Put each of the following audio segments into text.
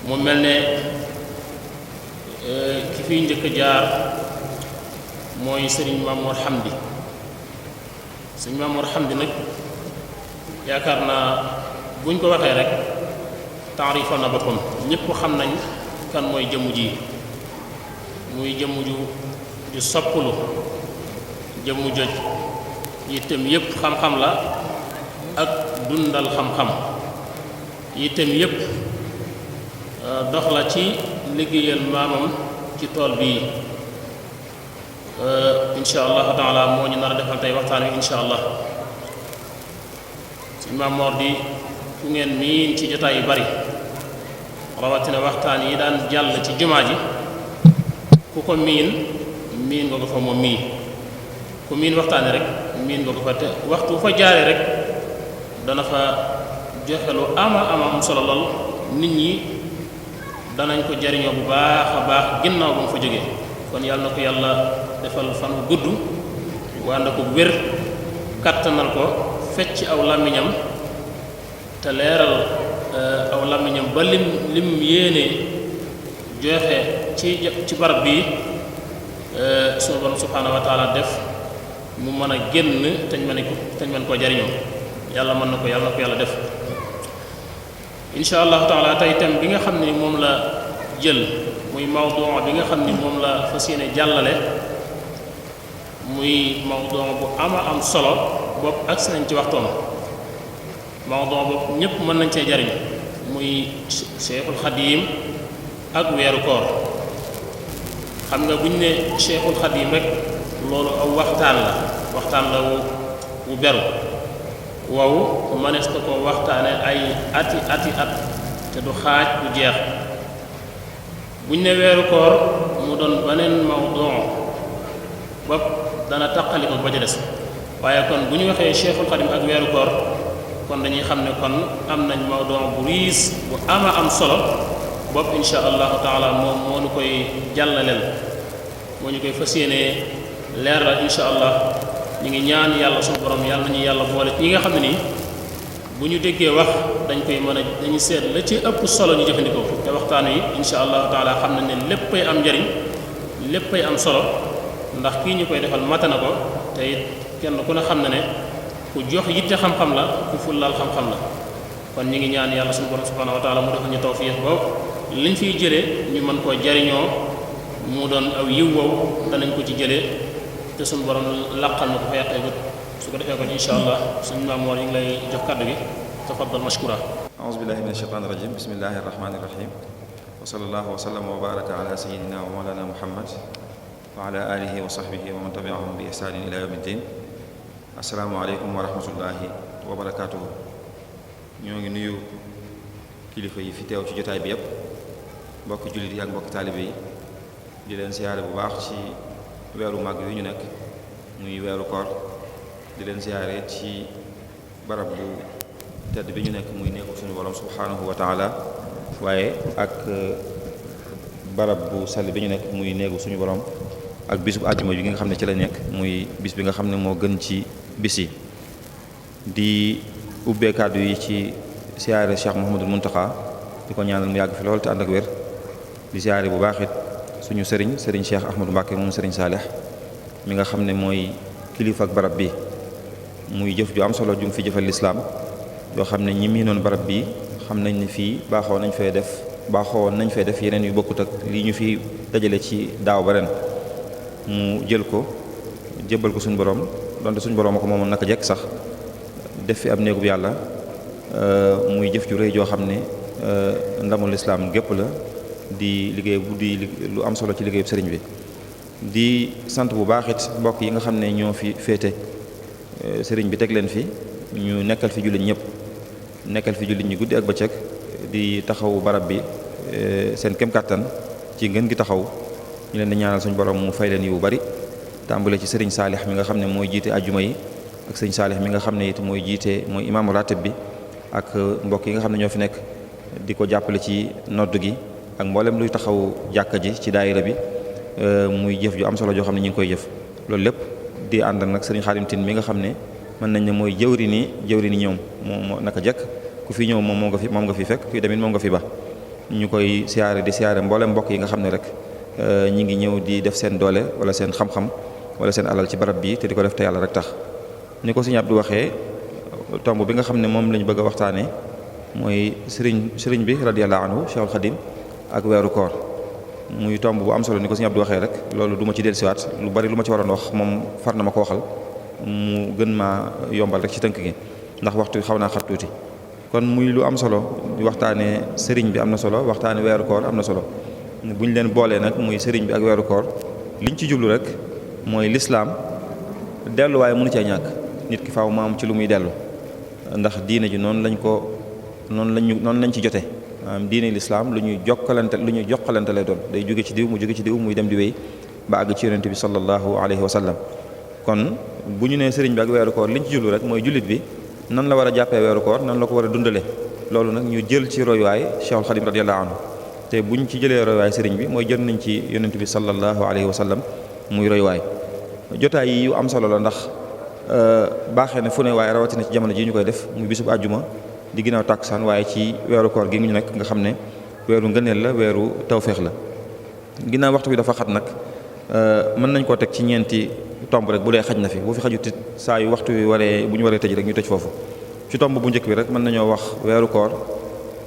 mu mel ne ki fiy njëkk a jaar mooy sëriñ Mamour Hamdi. sëriñ Mamour Hamdi nag yaakaar naa buñ ko waxee rek taarifa na boppam ñëpp xam nañ kan mooy jëmm ji, muy jëmm ju soppulu, jëmm joj yittem yépp xam-xam la ak dundal xam-xam, yittem yépp dox la ci liggéeyal maamam ci tool bii. insha allahu taala moo ñu nar a defal tey waxtaan wi insha allah. suñ Maam Mor di ku ngeen miin ci jotaay yu bari, rawatina waxtaan yi daan jàll ci jumaa ji, ku ko miin nga ko fa moom mii. ku miin waxtaani rek miin nga ko fa, te waxtu fa jaaree rek dana fa joxe lu ama am solo lool. nit ñi danañ ko jariñoo bu baax a baax ginnaaw ba mu fa jógee. kon yàlla na ko yàlla defal fan wu gudd, waa na ko wér, kattanal ko, fecc aw làmmiñam te leeral aw làmmiñam ba lim yéene joxe ci barab bii sunu borom subhaanahu wa taala def mu mën a génn teñ mën koo jariñoo. yàlla mën na ko, yàlla na ko yàlla def. insha allahu taala tey thème bi nga xam ni moom la jël muy mawdu bi nga xam ni moom la fas yéene jàllale, muy mawdu bu am solo bopp agsi nañ ci waxtoom. mawdu bopp ñépp mën nañ cee jariñ, muy Cheikhul Xadim ak weeru koor. xam nga buñ ne Cheikhul Xadim rek loolu aw waxtaan la wu beru wow mënees na ko waxtaane ay ati at te du xaaj du jeex. buñ ne weeru koor mu doon beneen mawdu bopp dana taqali ko ba ca des. waaye kon bu ñu waxee Cheikhul Xadim ak weeru koor kon dañuy xam ne kon am nañ mawdu bu riis bu am solo bopp insha allahu taala moom moo ñu koy jàllaleel, moo ñu koy fas yéenee leeral insha allah. ñu ngi ñaan yàlla suñu borom yàlla nañu yàlla boole ñi nga xam ne nii bu ñu déggee wax dañu seet la ci ëpp solo ñu jëfandikoo te waxtaan wi insha allahu taala xam nañ ne léppay am njariñ, léppay am solo, ndax kii ñu koy defal mate na ko. te it kenn ku ne xam na ne ku jox yitte xam-xam la, ku fullaal xam-xam la. kon ñu ngi ñaan yàlla suñu borom subhanahu wa taala mu defal ñu tawfiix boobu liñ fiy jëlee ñu mën koo jariñoo, mu doon aw yiw wow danañ ko ci jëlee te suñu borom laqal na ko fa yàqee gut. su ko defee kon insha allah suñu Maam Mor ñu ngi lay jox kàddu gi, tafaddal mashkura. a'uuzu billahi minash shaytaanir rajiim, bismillahir rahmaanir rahiim, wa sallallahu wa sallama wa baraka ala sayyidina wa mawlana muhammad wa ala alihi wa sahbihi wa man tabi'ahum bi ihsaanin ila yawmiddin. assalaamu aleykum wa rahmatullahi wa barakaatuhu. ñoo ngi nuyu kilifa yi fi teew ci jotaay bi yépp, mbokki jullit yi ak mbokki taalibe yi, di leen siyaare bu baax ci weeru màgg yu ñu nekk muy weeru koor, di leen siyaare ci barab bu tedd bi ñu nekk muy néegu suñu borom subhanahu wa taala, waaye ak barab bu sell bi ñu nekk muy néegu suñu borom, ak bisub àjjuma bi nga xam ne ci la nekk muy bis bi nga xam ne moo gën ci bis yi. di ubbee kàddu yi ci siyaare Cheikh Mouhamadul Muntaxa, di ko ñaanal mu yàgg fi lool te ànd ak wér. di siyaare bu baax it suñu sëriñ Cheikh Ahmadou Mbacke moom sëriñ Saalix mi nga xam ne mooy kilifa ak barab bi, muy jëf ju am solo jum fi jëfal lislaam yoo xam ne ñi miinoon barab bi xam nañ ne fii baaxoo nañ fay def yeneen yu bokkut ak lii ñu fi dajale ci daaw ba ren. mu jël ko jébbal ko suñu borom, donte suñu borom a ko moomoon naka jekk sax, def fi ab néegub yàlla, muy jëf ju rëy joo xam ne ndamul lislaam gépp la, di lu am solo ci liggéeyub sëriñ bi. di sant bu baax it mbokk yi nga xam ne ñoo fi féete sëriñ bi teg leen fi, ñu nekkal fi jullit ñëpp, nekkal fi jullit ñi guddi ak bëccëg, di taxaw barab bi seen kem kàttan ci ngeen gi taxaw. ñu leen di ñaanal suñu borom mu fay leen yu bari, tàmbale ci sëriñ Saalix mi nga xam ne mooy jiite ajjuma yi, ak sëriñ Saalix mi nga xam ne it mooy imaamu ratib bi, ak mbokk yi nga xam ne ñoo fi nekk di ko jàppale ci nodd gi ak mboolem luy taxaw jàkka ji ci daayira bi. muy jëf ju am solo joo xam ne ñu ngi koy jëf. loolu lépp di ànd ak nag sëriñ Xaadim Tine mi nga xam ne mën nañ ne mooy jëwri ni ñoom moo naka jekk ku fi ñëw moom nga fi fekk kuy demit moom nga fi ba. ñu koy siyaare di siyaare mboolem mbokk yi nga xam ne rek ñi ngi ñëw di def seen doole wala seen xam-xam wala seen alal ci barab bi te di ko def te yàlla rek tax. ni ko Sëriñ Abdou waxee tomb bi nga xam ne moom lañu bëgg a waxtaanee mooy sëriñ bi radiyallahu anhu Cheikhul Khadim ak weeru koor muy tomb bu am solo ni ko Sëriñ Abdou waxee rek loolu du ma ci dellusiwaat lu bari lu ma ci waroon wax moom far na ma ko waxal mu gën maa yombal rek ci tënk gi ndax waxtu xaw naa xat tuuti. kon muy lu am solo waxtaanee sëriñ bi am na solo waxtaanee weeru koor am na solo bu ñu leen boolee nag muy sëriñ bi ak weeru koor liñ ci jublu rek mooy lislaam delluwaay mënu cee ñàkk nit ki faaw ma am ci lu muy dellu ndax diine ji noonu lañ ci jote maanaam diine lislaam lu ñuy jokkalante lay doon day jóge ci diw mu jóge ci diw muy dem di wéy ba àgg ci yonent bi sallallahu alayhi wa sallam. kon bu ñu nee sëriñ bi ak weeru koor liñ ci jublu rek mooy jullit bi nan la war a jàppee weeru koor nan la ko war a dundale loolu nag ñu jël ci royuwaay Cheikhul Khadim radiyallahu anhu te buñ ci jëlee royuwaay sëriñ bi mooy jël nañ ci yonent bi sallallahu alayhi wa sallam muy royuwaay. jotaay yi yu am solo la ndax baaxee na fu ne waaye rawatina ci jamono ji ñu koy def muy bisub àjjuma di ginnaaw tàkkusaan waaye ci weeru koor gi ñu nekk nga xam ne weeru ngëneel la weeru tawféex la. ginnaaw waxtu bi dafa xat nag mën nañ koo teg ci ñeenti tomb rek bu dee xaj na fi bu fi xajutit saa yu waxtu bi bu ñu waree tëj rek ñu tëj foofu. ci tomb bu njëkk bi rek mën nañoo wax weeru koor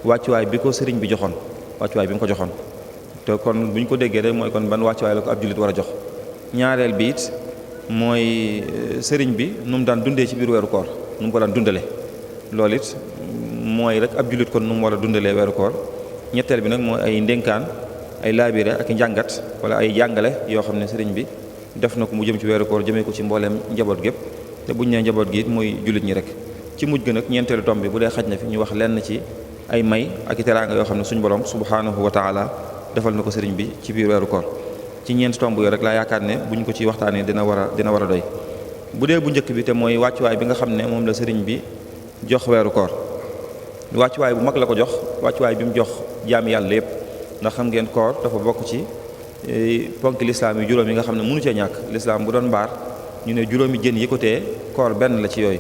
wàccuwaay bi ko sëriñ bi joxoon wàccuwaay bi mu ko joxoon te kon bu ñu ko déggee rek mooy kon ban wàccuwaay la ko ab jullit war a jox. ñaareel bi it mooy sëriñ bi nu mu daan dundee ci biir weeru koor nu mu ko daan dundale loolu it mooy rek ab jullit kon nu mu war a dundalee weeru koor. ñetteel bi nag mooy ay ndénkaan ay laabire ak njàngat wala ay jàngale yoo xam ne sëriñ bi def na ko mu jëm ci weeru koor jëmee ko ci mbooleem njaboot gépp te buñ nee njaboot gi it mooy jullit ñi rek. ci mujj ga nag ñeenteelu tomb bi bu dee xaj na fi ñu wax lenn ci ay may ak i teraanga yoo xam ne suñu borom subhanahu wa taala defal na ko sëriñ bi ci biir weeru koor. ci ñeenti tomb yooyu rek laa yaakaar ne buñ ko ci waxtaanee dina war a doy. bu dee bu njëkk bi te mooy wàccuwaay bi nga xam ne moom la sëriñ bi jox weeru koor wàccuwaay bu mag la ko jox wàccuwaay bi mu jox jaami yàlla yépp ndax xam ngeen koor dafa bokk ci ponk lislaam yi juróom yi nga xam ne mënu cee ñàkk lislaam bu doon mbaar ñu ne juróomi jën yi ko tee koor benn la ci yooyu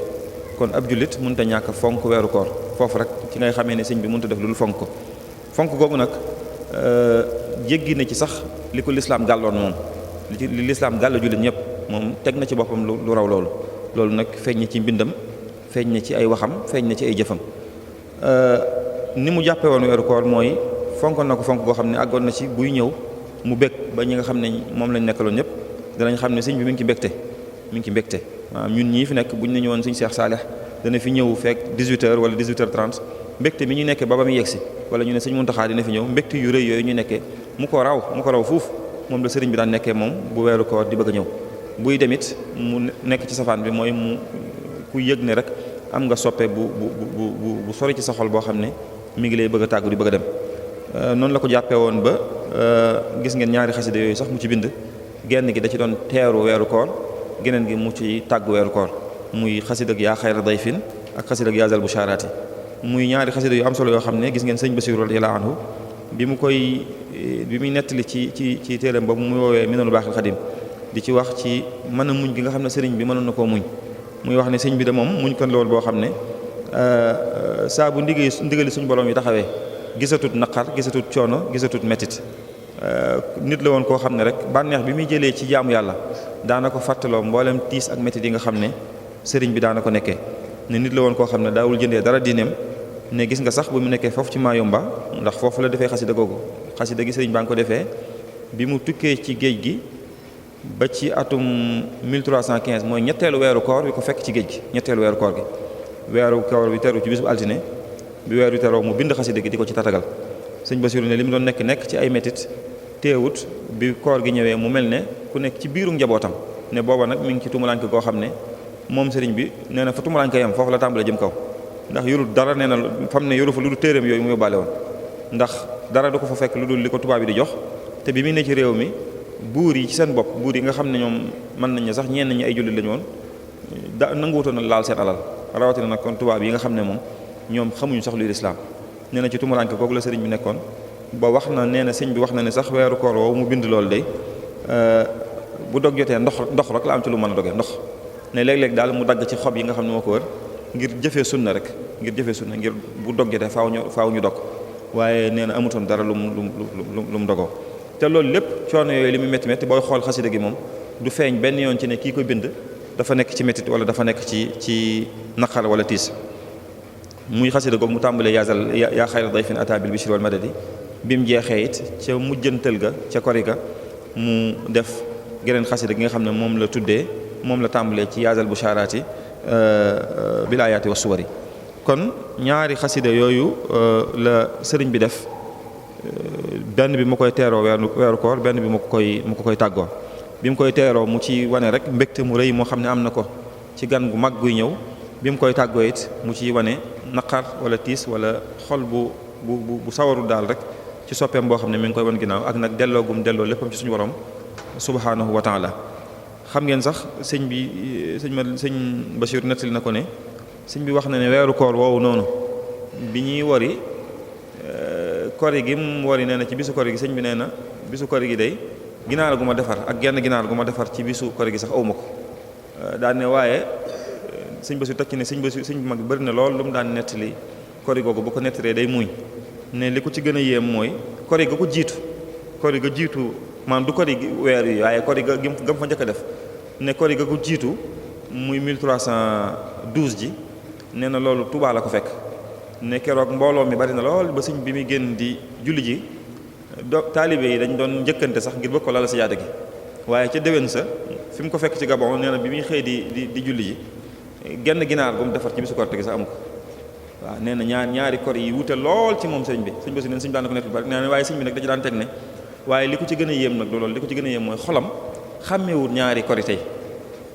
kon ab jullit mënut a ñàkk fonk weeru koor foofu rek ci ngay xamee ne sëñ bi mënut a def lu dul fonk ko fonk googu nag jéggi na ci sax li ko lislaam gàlloon moom li lislaam gàll jullit ñëpp moom teg na ci boppam lu raw loolu nag feeñ na ci mbindam feeñ na ci ay waxam feeñ na ci ay jëfam ni mu jàppee woon weeru koor mooy fonkoon na ko fonk goo xam ne àggoon na ci buy ñëw mu bég ba ñi nga xam ne moom lañ nekkaloon ñëpp danañ xam ne sëñ bi mi ngi ci mbégte maanaam ñun ñii fi nekk buñ ne ñëwoon sëñ Cheikh Salih dana fi ñëw fekk 18h wala 18h30 mbégte mi ñu nekkee ba muy yegsi wala ñu ne sëñ Muntaxa dina fi ñëw mbégte yu rëy yooyu ñu nekkee mu ko raw fuuf moom la sëriñ bi daan nekkee moom bu weeru koor di bëgg a ñëw buy demit mu nekk ci safaan bi mooy mu ku yëg ne rek am nga soppe bu sori ci sa xol boo xam ne mi ngi lay bëgg a tàggu di bëgg a dem noonu la ko jàppee woon ba gis ngeen ñaari xasida yooyu sax mu ci bind genn gi da ci doon teeru weeru koor geneen gi mu ci tàggu weeru koor muy xasida yaa xayra dayfin ak xasida yaa zal bushaaraati muy ñaari xasida yu am solo yoo xam ne gis ngeen sëñ Basiru radiyallahu anhu bi muy nettali ci téeram boobu muy woowee Minanul Baaxil Xadim di ci wax ci mën a muñ gi nga xam ne sëriñ bi mënoon na koo muñ muy wax ne sëñ bi de moom muñ kon loolu boo xam ne saa bu ndigali suñu borom yi taxawee gisatut naqar gisatut coono gisatut mettit nit la woon koo xam ne rek bànneex bi muy jëlee ci jaamu yàlla daana ko fàttaloo mboolem tiis ak mettit yi nga xam ne sëriñ bi daana ko nekkee ne nit la woon koo xam ne daawul jëndee dara diineem ne gis nga sax bu mu nekkee foofu ci Mayumba ndax foofu la defee xasida googu xasida gi sëriñ baa ngi ko defee bi mu tukkee ci géej gi ba ci atum 1315 mooy ñetteelu weeru koor bi ko fekk ci géej gi ñetteelu weeru koor gi weeru koor bi teru ci bisu altine bi weeru teroo mu bind xasida gi di ko ci tatagal sëñ Basiru ne li mu doon nekk ci ay métit teewut bi koor gi ñëwee mu mel ne ku nekk ci biiru njabootam ne booba nag mi ngi ci tumuranke koo xam ne moom sëriñ bi nee na fa tumuranke yam foofu la tàmbale jëm kaw ndax yorul dara nee na fam ne yoru fa lu dul téeréem yooyu mu yóbbaale woon ndax dara du ko fa fekk lu dul li ko tubaab yi di jox te bi mu ne ci réew mi buur yi ci seen bopp buur yi nga xam ne ñoom mën nañ ne sax ñenn ñi ay jullit lañu woon nanguwutoon na laal seen alal rawatina nag kon tubaab yi nga xam ne moom ñoom xamuñu sax luy lislaam nee na ci tumuranke kooku la sëriñ bi nekkoon ba wax na nee na sëñ bi wax na ne sax weeru koor woowu mu bind loolu day bu dog jotee ndox rek la am ci lu mën a dogee ndox ne léeg-léeg daal mu dagg ci xob yi nga xam ne moo ko wër ngir jëfee sunna ngir bu dog jotee faaw ñu dog waaye nee na amutoon dara lu mu dogoo. te loolu lépp coono yooyu li mu métti métti booy xool xasida gi moom du feeñ benn yoon ci ne kii koy bind dafa nekk ci méttit wala dafa nekk ci naqar wala tiis. muy xasida googu mu tàmbalee yaa xayra dayfin ata bil bishri wal madadi bi mu jeexee it ca mujjantal ga ca kori ga mu def geneen xasida gi nga xam ne moom la tàmbalee ci yaazal bushaaraati bil ayaati wa suwari. kon ñaari xasida yooyu la sëriñ bi def, benn bi mu koy teeroo weeru koor, benn bi mu ko koy tàggoo. bi mu koy teeroo mu ci wane rek mbégte mu rëy moo xam ne am na ko ci gan gu mag guy ñëw. bi mu koy tàggoo it mu ci wane naqar wala tiis wala xol bu sawaru daal rek ci soppeem boo xam ne mi ngi koy wan ginnaaw ak nag delloo léppam ci suñu borom subhanahu wa taala. xam ngeen sax sëñ Bachir nettali na ko ne sëñ bi wax na ne weeru koor woowu noonu bi ñuy wari kori gi mu wari nee na ci bisu kori gi sëñ bi nee na bisu kori gi day ginaar gu ma defar ak genn ginaar gu ma defar ci bisu kori gi sax awma ko daan ne waaye sëñ Basiru teg ci ne sëñ bi mag bëri na lool lu mu daan nettali kori googu bu ko nettalee day muuñ ne li ko ci gën a yéem mooy kori ga ko jiitu maanaam du kori weer yi waaye kori ga gam fa njëkk a def ne kori ga ko jiitu muy 1312 ji nee na loolu Tuubaa la ko fekk ne keroog mbooloo mi bari na lool ba sëñ bi muy génn di julli ji taalibe yi dañ doon njëkkante sax ngir bëgg ko lala si jaada gi waaye ca déwén sa fi mu ko fekk ci Gabon nee na bi muy xëy di julli ji genn ginaar bu mu defar ci bisu korite gi sax amu ko. waaw nee na ñaari kor yi wute lool ci moom sëñ bi sëñ Basiru neen sëñ bi daan ko nekk lu bari nee na waaye sëñ bi nag dañu daan teg ne waaye li ko ci gën a yéem nag loolu li ko ci gën a yéem mooy xolam xàmmewut ñaari korite yi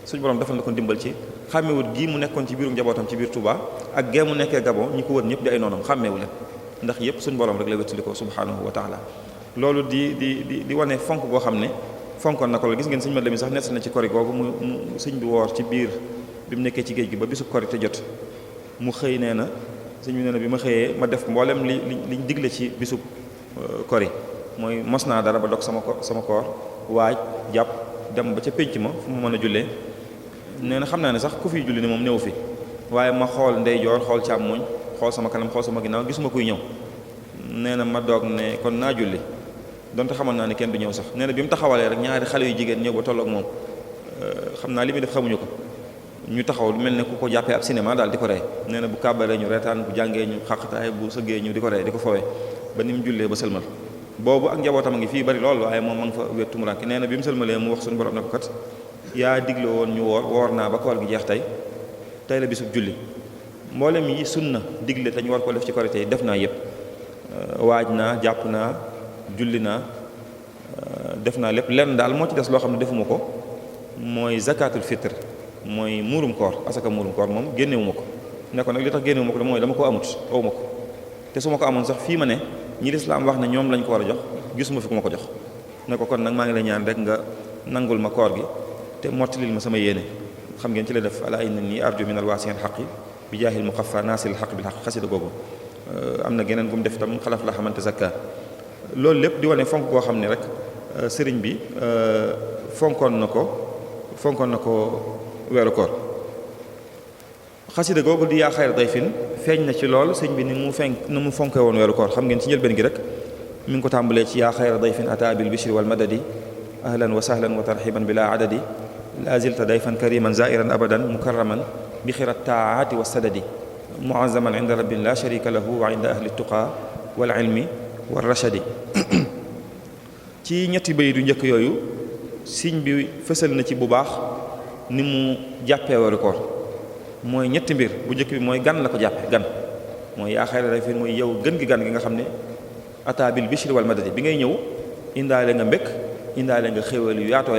suñu borom defal na ko dimbal ci xàmmewut gii mu nekkoon ci biiru njabootam ci biir Touba ak gee mu nekkee Gabon ñi ko wër ñëpp di ay noonam xàmmeewu leen ndax yëpp suñu borom rek la wéttali ko subhanahu wa taala. loolu di wane fonk goo xam ne fonkoon na ko la gis ngeen sëñ ma lemi sax nett na ci kori googu mu sëñ bi woor ci biir bi mu nekkee ci géej gi ba bisu korite jot mu xëy nee na sëñ bi nee na bi ma xëyee ma def mboolem liñ digle ci bisu kori mooy mos naa dara ba dog sama koor waaj jàpp dem ba ca pénc ma fu mu mën a jullee nee na xam naa ne sax ku fiy julli ne moom néew fi waaye ma xool ndeyjoor xool càmmoñ xool sama kanam xool sama ginnaaw gisuma kuy ñëw nee na ma doog ne kon naa julli donte xamal naa ne kenn du ñëw sax nee na bi mu taxawalee rek ñaari xale yu jigéen ñëw ba tolloog moom xam naa li muy def xamuñu ko ñu taxaw lu mel ne ku ko jàppee ab cinéma daal di ko rey nee na bu kàbbaree ñu reetaan bu jàngee ñu xaqataay bu sëggee ñu di ko rey di ko fowee ba ni mu jullee ba sëlmal boobu ak njabootam a ngi fii bari lool waaye moom ma nga fa wér tumuraanke nee na bi mu sëlmalee mu wax suñu borom ne ko kat yaa digle woon ñu woor naa ba koor gi jeex tey la bisub julli mboolem yi sunna digle te ñu war ko def ci korite yi def naa yëpp waaj naa jàpp naa julli naa def naa lépp lenn daal moo ci des loo xam ne defuma ko mooy zakatul fitr mooy muurum koor asaka muurum koor moom génnewuma ko ne ko nag li tax génnewuma ko mooy dama ko amut awuma ko te su ma ko amoon sax fii ma ne ñi lislaam wax ne ñoom lañ ko war a jox gisuma fi ku ma ko jox ne ko kon nag maa ngi lay ñaan rek nga nangul ma koor gi te mottalil ma sama yéene xam ngeen ci la def ala inna nii arju min alwaasiin xaqi bi jaahil muqaffa naasil xaq bil xaq xasida googu am na geneen bu mu def itam xalaf la xamante zakka loolu lépp di wane fonk koo xam ne rek sëriñ bi fonkoon na ko weeru koor. xasida googu di yaa xayra dayfin feeñ na ci lool sëñ bi ni mu fonke woon weeru koor xam ngeen ci njëlbeen gi rek mi ngi ko tàmbalee ci yaa xayra dayfin ata bil bishri wal madadi ahlan wa sahlan wa tarxiban bila adadi la zilta dayfan kariman zairan abadan mukarraman bi xirat taati wa sadadi muazzaman inda rabbin la sharika lahu wa inda ahli tuqa wal ilmi wal rashadi. ci ñetti bayit yu njëkk yooyu sëñ bi fësal na ci bu baax ni mu jàppee weeru koor mooy ñetti mbir bu njëkk bi mooy gan la ko jàppe gan mooy yaa xayra dayfin mooy yow gën gi gan gi nga xam ne ata bil bishri wal madadi bi ngay ñëw indaale nga mbékk indaale nga xéwal yu yaatoo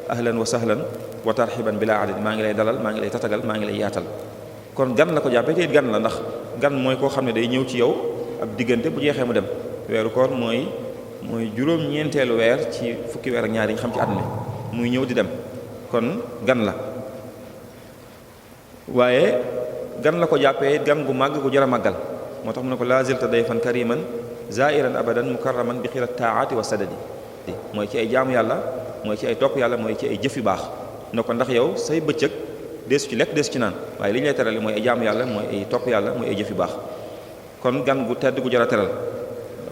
ahlan wa sahlan wa tarxiban bila adad maa ngi lay dalal maa ngi lay tatagal maa ngi lay yaatal kon gan la ko jàppe te it gan la ndax gan mooy koo xam ne day ñëw ci yow ab diggante bu jeexee mu dem weeru koor mooy juróom-ñeenteelu weer ci fukki weer ak ñaar yi ñu xam ci at mi muy ñëw di dem kon gan la waaye gan la ko jàppee gan gu màgg gu jar a màggal moo tax mu ne ko la zilta dayfan kariman zairan abadan mukarraman bi xirat taati wa sadadi mooy ci ay jaamu yàlla mooy ci ay topp yàlla mooy ci ay jëf yu baax ne ko ndax yow say bëccëg deesu ci lekk deesu ci naan waaye li ñu lay terale mooy ay jaamu yàlla mooy ay topp yàlla mooy ay jëf yu baax kon gan gu tedd gu jar a teral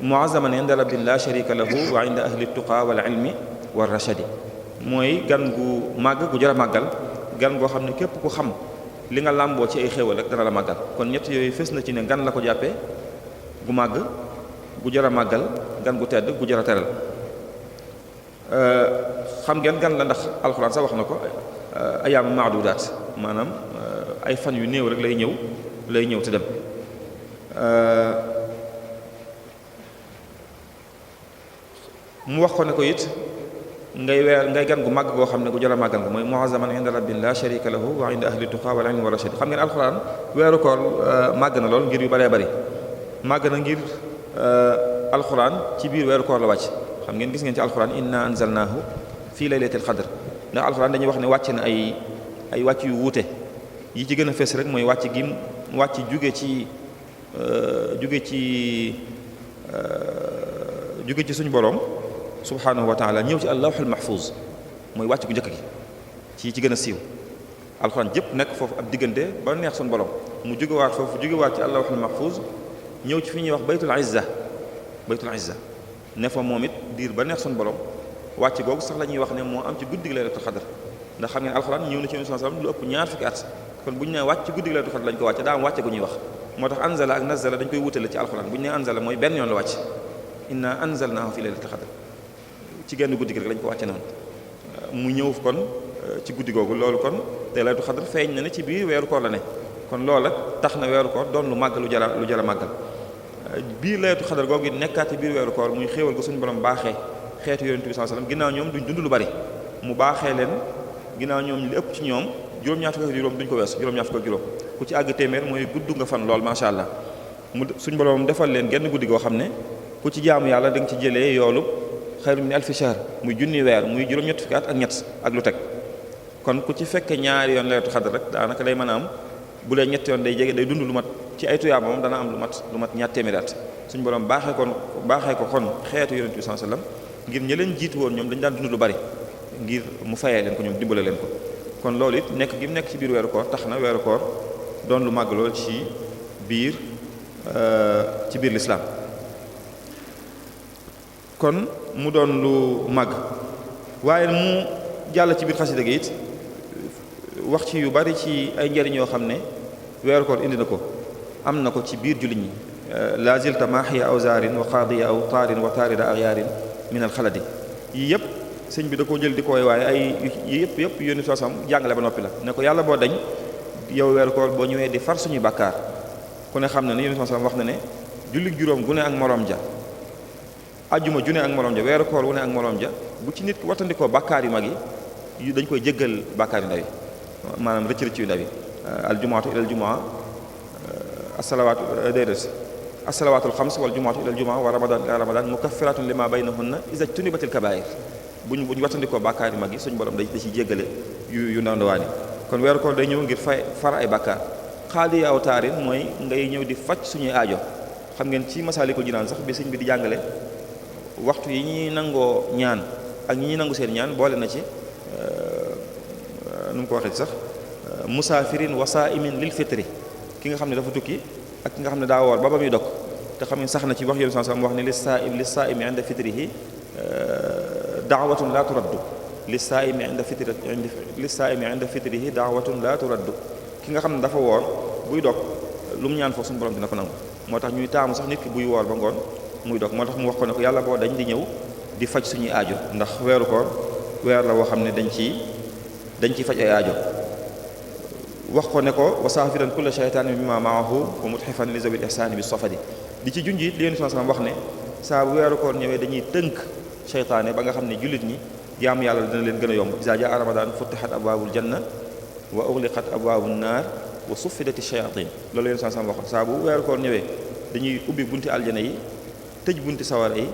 muazzaman inda rabbin la sharika lahu wa inda ahli tuqa wal ilmi war rashadi mooy gan gu màgg gu jar a màggal gan goo xam ne képp ku xam li nga làmboo ci ay xéewal rek dana la màggal kon ñett yooyu fës na ci ne gan la ko jàppee gu màgg gu jar a màggal gan gu tedd gu jar a teral xam ngeen gan la ndax alxuraan sax wax na ko ayaamu maadudaat maanaam ay fan yu néew rek lay ñëw te dem mu wax ko ne ko it ngay gan gu màgg goo xam ne gu jar a màggal nga mooy muazzaman inda rabbin la sharika lahu wa inda ahli tuqa wal ilmi wa rashad xam ngeen alxuraan weeru koor màgg na lool ngir yu bëree bëri màgg na ngir alxuraan ci biir weeru koor la wàcc xam ngeen gis ngeen ci alxuraan inna anzalnahu fii laylatil qadr ndax alxuraan dañuy wax ne wàcc na ay wàcc yu wuute yi ci gën a fees rek mooy wàcc gi wàcc jóge ci suñu borom subhanahu wa taala ñëw ci allahul mahfuz mooy wàcc gu njëkk gi ci gën a siiw alxuraan jëpp nekk foofu ab diggante ba neex suñu borom mu jógewaat foofu jógewaat ci allahul mahfuz ñëw ci fi ñuy wax baytul izza ne fa moom it diir ba neex suñu borom wàcc googu sax la ñuy wax ne moo am ci guddi laylatul xadr ndax xam ngeen alxuraan ñëw na ci Yonent sallallahu alayhi wasallam lu ëpp ñaar fukki at kon bu ñu nee wàcc ci guddi laylatul xadr lañ ko wàcce daa am wàcce gu ñuy wax moo tax anzala ak nazala dañ koy wutale ci alxuraan bu ñu nee anzala mooy benn yoon la wàcc inna anzalnahu fi laylatul xadr ci genn guddi gi rek lañ ko wàcce noonu mu ñëw kon ci guddi googu loolu kon te laylatul xadr feeñ na ne ci biir weeru koor la ne kon loola tax na weeru koor doon lu màgg lu jar a màggal biir laylatul xadr googu nekkaat ci biir weeru koor muy xéewal ko suñu borom baaxee xeetu yonent bi sallallahu alayhi wasallam ginnaaw ñoom duñ dund lu bari mu baaxee leen ginnaaw ñoom li ëpp ci ñoom juróom-ñaar fukk ak juróom duñ ko weesu juróom-ñaar fukk ak juróom ku ci àgg téeméer mooy gudd nga fan lool macha allah mu suñu borom defal leen genn guddi goo xam ne ku ci jaamu yàlla da nga ci jëlee yoolu xayru min alfi shahr muy junni weer muy juróom-ñett fukki at ak ñett ak lu teg kon ku ci fekke ñaari yoon laylatul xadr rek daanaka day mën a am bu dee ñetti yoon day jege day dund lu mat ci ay tuyaaba moom dana am lu mat ñaar téeméeri at suñu borom baaxee ko kon xeetu yonent bi sallallahu alayhi wasallam ngir ñi leen jiitu woon ñoom dañu daan dund lu bari ngir mu fayee leen ko ñoom dimbale leen ko kon loolu it nekk gi mu nekk ci biir weeru koor tax na weeru koor doon lu màgg lool ci biir lislaam kon mu doon lu màgg waaye mu jàll ci biir xasida gi it wax ci yu bari ci ay njariñ yoo xam ne weeru koor indi na ko am na ko ci biir jullit ñi la zilta maaxiya aw zaarin wa qaadiya aw taarin wa taarida axyaarin min al xaladi yii yëpp sëñ bi da koo jël di koy waaye ay yii yëpp yónni soo sam jàngale ba noppi la ne ko yàlla boo dañ yow weeru koor boo ñëwee di far suñuy bàkkaar ku ne xam ne ne yónni soo sam wax na ne jullit juróom gu ne ak moroom ja ajjuma ju ne ak moroom ja weeru koor wu ne ak moroom ja bu ci nit wattandikoo bàkkaar yu mag yi dañ koy jéggal bàkkaar yu ndaw yi maanaam rëcc yu ndaw yi aljumaatu ilal jumaa assalawaatul xams wal jumaatu ilal jumaa wa ramadan ila ramadan mukaffiratun lima baynahunna iza tunibatil kabair bu ñu wattandikoo bàkkaar yu mag yi suñu borom da ciy jéggale yu ndaw ndawaan yi kon weeru koor day ñëw ngir far ay bàkkaar xaadi aw taarin mooy ngay ñëw di faj suñuy aajo xam ngeen ci Masaalikul Jinaan sax bi sëñ bi di jàngale waxtu yi ñuy nangoo ñaan ak ñi ñuy nangu seen ñaan boole na ci nu mu ko waxee sax musaafirin wa saa'imin lil fitri ki nga xam ne dafa tukki ak ki nga xam ne daa woor ba muy dog te xam ne sax na ci wax yéen sallallahu alayhi wasallam wax ne lis saa'imi inda fitrihi da'watun la turaddu lis saa'imi inda fitrihi da'watun la turaddu ki nga xam ne dafa woor buy dog lu mu ñaan foofu suñu borom dina ko nangu moo tax ñuy taamu sax nit ki buy woor ba ngoon muy dog moo tax mu wax ko ne ko yàlla boo dañ di ñëw di faj suñuy aajo ndax weeru koor weer la woo xam ne dañ ciy faj ay aajo wax ko ne ko wasaafiran kulla shaytanin mimma maahu wa muthifan li zawil ihsani bi safadi di ci junj it li Yonent sallallahu alayhi wasallam wax ne saa bu weeru koor ñëwee dañuy tënk seytaane ba nga xam ne jullit ñi jaamu yàlla dina leen gën a yomb iza jaa ramadan futtihat abwaabul janna wa ughliqat abwaabun naar wa suffidati shayatin loolu Yonent sallallahu alayhi wasallam wax saa bu weeru koor ñëwee dañuy ubbi bunti aljana yi tëj bunti sawara yi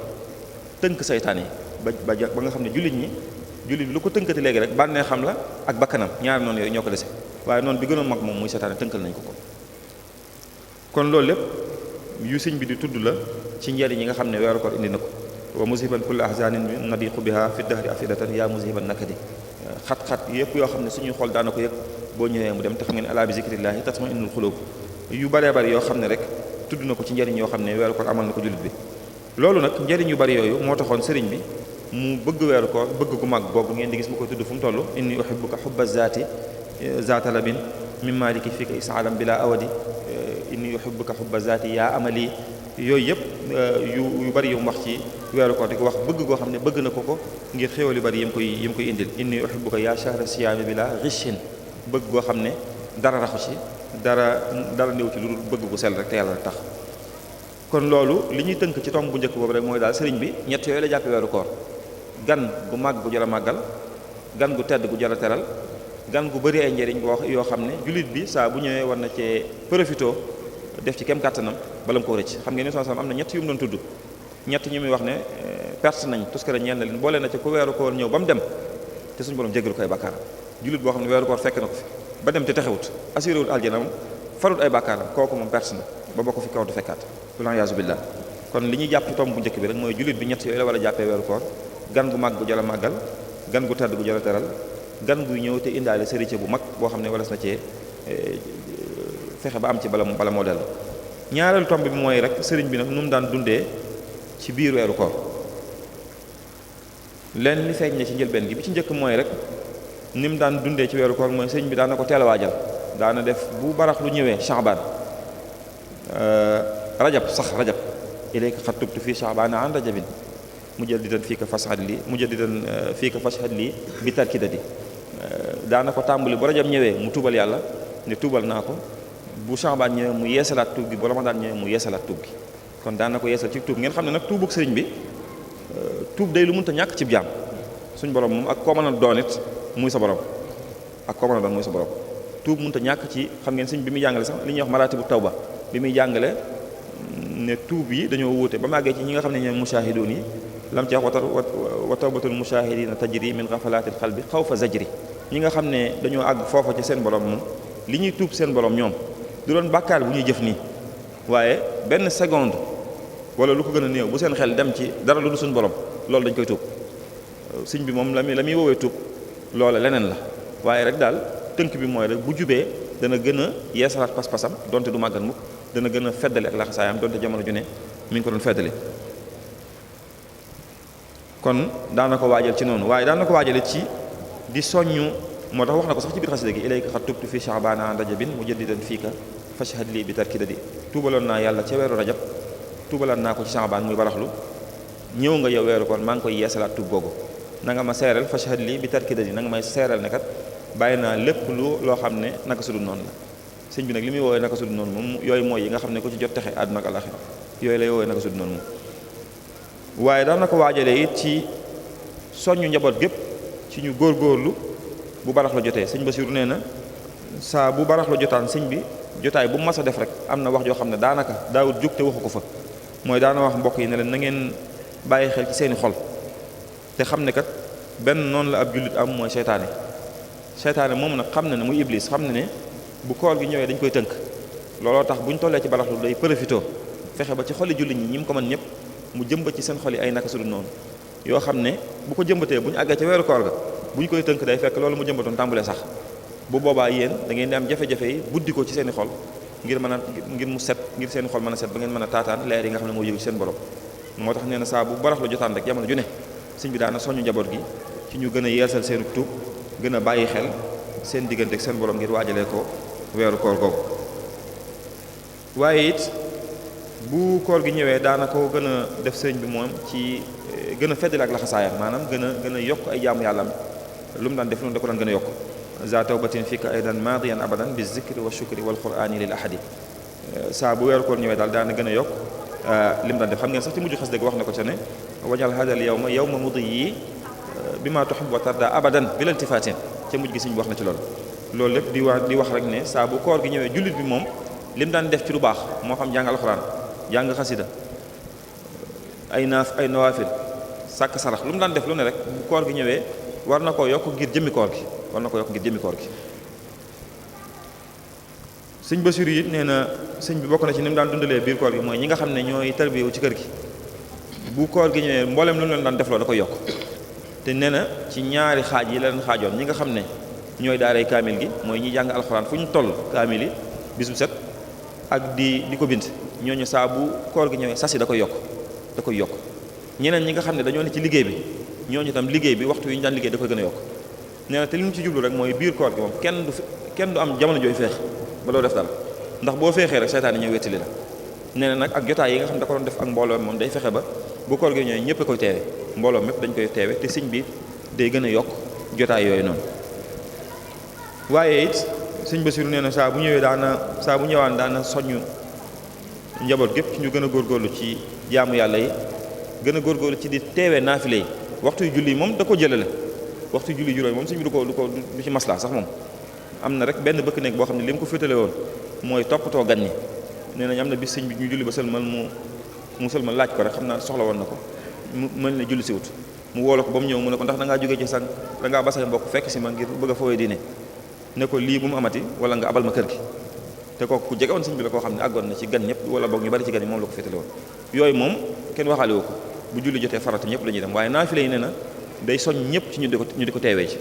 tënk seytaane yi ba nga xam ne jullit lu ko tënkati léegi rek bànnee xam la ak bakkanam ñaari noonu yooyu ñoo ko dese waaye noonu bi gën a mag moom muy seytaane tënkal nañ ko kon loolu lépp yu sëñ bi di tudd la ci njariñ yi nga xam ne weeru koor indi na ko wa musiban kulli ahzanin nadiqu biha fi dahri afidatan ya musiban nakadi xat-xat yëpp yoo xam ne suñuy xool daana ko yëg boo ñëwee mu dem te xam ngeen ala bi zikrillahi tatma'innul qulub yu baree bari yoo xam ne rek tudd na ko ci njëriñ yoo xam ne weeru koor amal na ko jullit bi. loolu nag njëriñ yu bari yooyu moo taxoon sëriñ bi mu bëgg weeru koor bëgg gu mag googu ngeen di gis mu koy tudd fu mu toll inni uhibbuka hubba zaati zaatalabin min maliki fika isaalam bila awadi inni uhibbuka hubba zaati yaa amali yooyu yëpp yu bari yu mu wax ci weeru koor di ko wax bëgg goo xam ne bëgg na ko ngir xéwal yu bari yi mu koy indil inni uhibbuka yaa shahra siyaami bila ghishin bëgg goo xam ne dara raxu ci dara néew ci lu dul bëgg gu sell rek te yàlla tax. kon loolu li ñuy tënk ci tomb bu njëkk boobu rek mooy daal sëriñ bi ñett yooyu la jàppe weeru koor gan gu màgg gu jar a màggal gan gu tedd gu jar a teral gan gu bëri ay njëriñ yoo xam ne jullit bi saa bu ñëwee war na cee profito def ci kem kàttanam bala mu ko rëcc. xam ngeen ne sallallahu alayhi wasallam am na ñett yu mu doon tudd ñett ñu muy wax ne perte nañ tuskare ñeel na leen boole na ca ku weeru koor ñëw ba mu dem te suñu borom jéggalu koy bàkkaaram. jullit boo xam ne weeru koor fekk na ko fi ba dem te texewut assuré wul aljana moom farut ay bàkkaaram kooku moom perte na ba bokk fi kaw du fekkaat wal-iyaazu billah. kon li ñuy jàpp ci tomb bu njëkk bi rek mooy jullit bi ñett yooyu la war a jàppee weeru koor gan gu màgg gu jar a màggal gan gu tedd gu jar a teral gan guy ñëw te indaale sëriñ bu mag boo xam ne wala na cee fexe ba am ci bala moo dellu. ñaareelu tomb bi mooy rek sëriñ bi nag nu mu daan dundee ci biir weeru koor leen li feeñ ne ci njëlbeen gi bi ci njëkk mooy rek ni mu daan dundee ci weeru koor mooy sëriñ bi daana ko teel a waajal daana def bu barax lu ñëwee Sha'ban rajab ilayka xat tubtu fii Sha'ban an rajabin mujaddidan fiika fashhad lii bi tarkidati daana ko tàmbali bu rajab ñëwee mu tuubal yàlla ne tuubal naa ko bu Sha'ban ñëwee mu yeesalaat tuub gi bu Ramadan ñëwee mu yeesalaat tuub gi kon daana ko yeesal ci tuub ngeen xam ne nag tuubug sëriñ bi tuub day lu mënta ñàkk ci jaam suñ borom moom ak koo mën a doon it muy sa borom ak koo mën a doon muy sa borom tuub mënta ñàkk ci xam ngeen sëñ bi muy jàngale sax li ñuy wax maratibu tawba bi muy jàngale ne tuub yi dañoo wuute ba màggee ci ñi nga xam ne ñooy mushaahiduun yi lam ci wax wa tawbatul mushaahidiina tajri min ghafalatil qalbi xawfa zajri ñi nga xam ne dañoo àgg foofa ci seen borom moom li ñuy tuub seen borom ñoom du doon bàkkaar bu ñuy jëf nii waaye benn seconde wala lu ko gën a néew bu seen xel dem ci dara lu dul suñu borom loolu dañ koy tuub sëñ bi moom la muy woowee tuub loola leneen la waaye rek daal tënk bi mooy rek bu jubee dana gën a yeesalaat pas-pasam donte du màggal mukk dana gën a feddale ak laxasaayam donte jamono ju ne mi ngi ko doon feddale kon daana ko waajal ci noonu waaye daana ko waajale ci di soññu moo tax wax na ko sax ci biir xasida gi ilayka xat tubtu fi Sha'ban an rajabin mujaddidan fiika fashhad lii bi tarkidati tuubaloon naa yàlla ca weeru rajab tuubaloon naa ko ci Sha'ban muy baraxlu ñëw nga yow weeru kon maa ngi koy yeesalaat tuub googu na nga ma seeral fashhad lii bi tarkidati na nga may seeral ne kat bàyyi naa lépp loo xam ne naka sudul noonu la sëñ bi nag li muy woowee naka sudul noonu moom yooyu mooy yi nga xam ne ku ci jot texe àdduna ak àllaxira yooyu lay woowee naka sudul noonu moom waaye daan na ko waajalee it ci soññu njaboot gépp ci ñu góorgóorlu bu barax la jotee sëñ Basiru nee na saa bu barax la jotaan sëñ bi jotaay bu mas a def rek am na wax joo xam ne daanaka daawut jóg te waxu ko fa mooy daana wax mbokk yi ne leen na ngeen bàyyi xel ci seeni xol te xam ne kat benn noonu la ab jullit am mooy seytaane moom nag xam na ne muy iblis xam na ne bu koor gi ñëwee dañ koy tënk looloo tax bu ñu tollee ci baraxlu day profitoo fexe ba ci xoli jullit ñi mu ko mën ñëpp mu jëmbat ci seen xol yi ay naka sudul noonu yoo xam ne bu ko jëmbatee bu ñu àggee ca weeru koor ga bu ñu koy tënk day fekk loolu mu jëmbatoon tàmbulee sax bu boobaa yéen da ngeen di am jafe-jafe yi buddi ko ci seen i xol ngir mu set ngir seen i xol mën a set ba ngeen mën a taataan leer yi nga xam ne moo jóge ci seen borom moo tax nee na saa bu baraxlu jotaan rek jamono ju ne sëñ bi daana soññu njaboot gi ci ñu gën a yeesal seen tuub gën a bàyyi xel seen diggante ak seen borom ngir waajalee ko weeru koor googu waaye it bu koor gi ñëwee daana ko gën a def sëriñ bi moom ci gën a feddale ak laxasaayam maanaam gën a yokk ay jaamu yàllam lu mu daan def noonu da ko daan gën a yokk za tawbatin fika aidan madiyan abadan bi zikri wa shukri wal qur'ani lil ahadi saa bu weeru koor ñëwee daal daana gën a yokk li mu daan def xam ngeen sax ci mujj xas dëgg wax na ko ca ne wajal hadal yawma mudiyi bi ma tuhib wa tarda abadan bi lantifatin ca mujj gi sëñ bi wax na ci loolu lépp di wax rek ne saa bu koor gi ñëwee jullit bi moom li mu daan def ci lu baax moo xam jàng alxuraan jàng xasida ay nawaafil sàkk sarax lu mu daan def lu ne rek bu koor gi ñëwee war na koo yokk ngir jëmmi koor gi sëñ Basiru it nee na sëñ bi bokk na ci ni mu daan dundalee biir koor gi mooy ñi nga xam ne ñooy tarbiyewu ci kër gi bu koor gi ñëwee mboolem lu mu leen daan defloo da koy yokk te nee na ci ñaari xaaj yi la leen xaajoon ñi nga xam ne ñooy daaray kaamil gi mooy ñi jàng alxuraan fu ñu toll kaamil yi bis bu set ak di ko bind ñooñu saa bu koor gi ñëwee sas yi da koy yokk ñeneen ñi nga xam ne dañoo ne ci liggéey bi ñooñu tam liggéey bi waxtu yi ñu daan liggéey da koy gën a yokk nee na te li ñu ci jublu rek mooy biir koor gi moom kenn du am jamono jooy feex ba doo def dara ndax boo feexee rek seytaane ñëw wettali la nee na nag ak jotaay yi nga xam ne da ko doon def ak mbooloo moom day fexe ba bu koor gi ñëwee ñëpp a koy teewe mbooloo mépp dañ koy teewe te sëñ bi day gën a yokk jotaay yooyu noonu waaye it sëñ Basiru nee na saa bu ñëwaan daana soññu njaboot gépp ñu gën a góorgóorlu ci jaamu yàlla yi gën a góorgóorlu ci di teewee naafile yi waxtu yu julli yi moom da ko jëlale waxtu yu julli juróomi moom sëñ bi du ci maslaa sax moom am na rek benn bëkk nekk boo xam ne li mu ko féetale woon mooy toppatoo gan ñi nee nañ am na bis sëñ bi ñu julli ba sëlmal mu sëlmal laaj ko rek xam naa soxla woon na ko mu mel ne julli si wut mu woo la ko ba mu ñëw mu ne ko ndax da ngaa jógee ci sang da ngaa basay mbokk fekk si ma ngir bëgg a fooyee diine ne ko lii bu mu amati wala nga abal ma kër gi te kooku ku jege woon sëñ bi la koo xam ne àggoon na ci gan ñëpp wala boog ñu bari ci gan yi moom la ko féetale woon yooyu moom kenn waxaale woo ko bu julli jotee farata ñëpp la ñuy dem waaye naafile yi nee na day soñ ñëpp ci ñu di ko teewee ci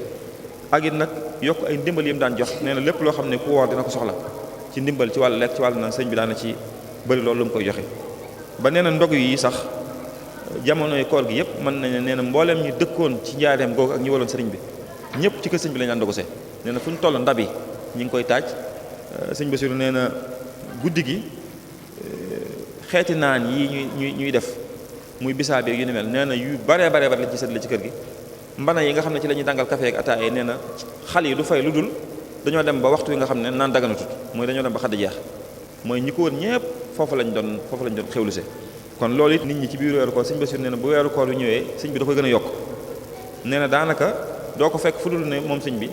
ak it nag yokk ay ndimbal yi mu daan jox nee na lépp loo xam ne ku woor dina ko soxla ci ndimbal ci wàllu lekk ci wàllu naan sëñ bi daana ci bëri loolu lu mu koy joxe ba nee na ndog yi sax jamonoy koor gi yëpp mën nañ nee na mbooleem ñu dëkkoon ci njaareem googu ak ñu waloon sëriñ bi ñëpp ci kër sëñ bi lañu daan ndogusee nee na fu ñu toll ndab yi ñu ngi koy taaj sëñ Basiru nee na guddi gi xeeti naan yi ñuy def muy bisaab yu ni mel nee na yu bare lañ ci séddale ci kër gi mbana yi nga xam ne ci la ñuy tàngal café ak ataaya nee na xal yi du fay lu dul dañoo dem ba waxtu yi nga xam ne naan daganatut mooy dañoo dem ba xadd jeex mooy ñi ko wër ñëpp foofu lañ doon xewluse kon loolu it nit ñi ci biir weeru koor sëñ Basiru nee na bu weeru koor yu ñëwee sëñ bi da koy gën a yokk nee na daanaka doo ko fekk fu dul ne moom sëñ bi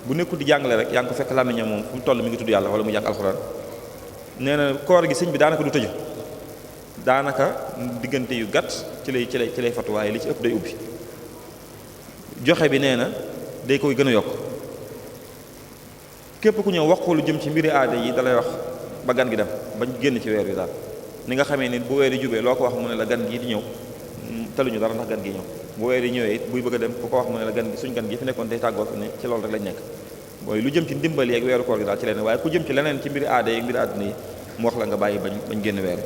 bu nekkul di jàngale rek yaa ngi ko fekk làmmiñam moom fu mu toll mi ngi tudd yàlla wala mu jàng alxuraan nee na koor gi sëñ bi daanaka du tëju daanaka diggante yu gàtt ci lay fatu waaye li ci ëpp day ubbi joxe bi nee na day koy gën a yokk képp ku ñëw wax ko lu jëm ci mbiri aada yi dalay wax ba gan gi dem bañ génn ci weer wi daal ni nga xamee ni bu weer yi jubee loo ko wax mu ne la gan gii di ñëw taluñu dara ndax gan gi ñëw bu weer yi ñëwee it buy bëgg a dem ku ko wax mu ne la gan gi suñ gan gi fi nekkoon tey tàggoo fi ne ci loolu rek lañ nekk mooy lu jëm ci ndimbal yeeg weeru koor gi daal ci leneen waaye ku jëm ci leneen ci mbiri aada yeeg mbiri àdduna yi mu wax la nga bàyyi bañ génn weer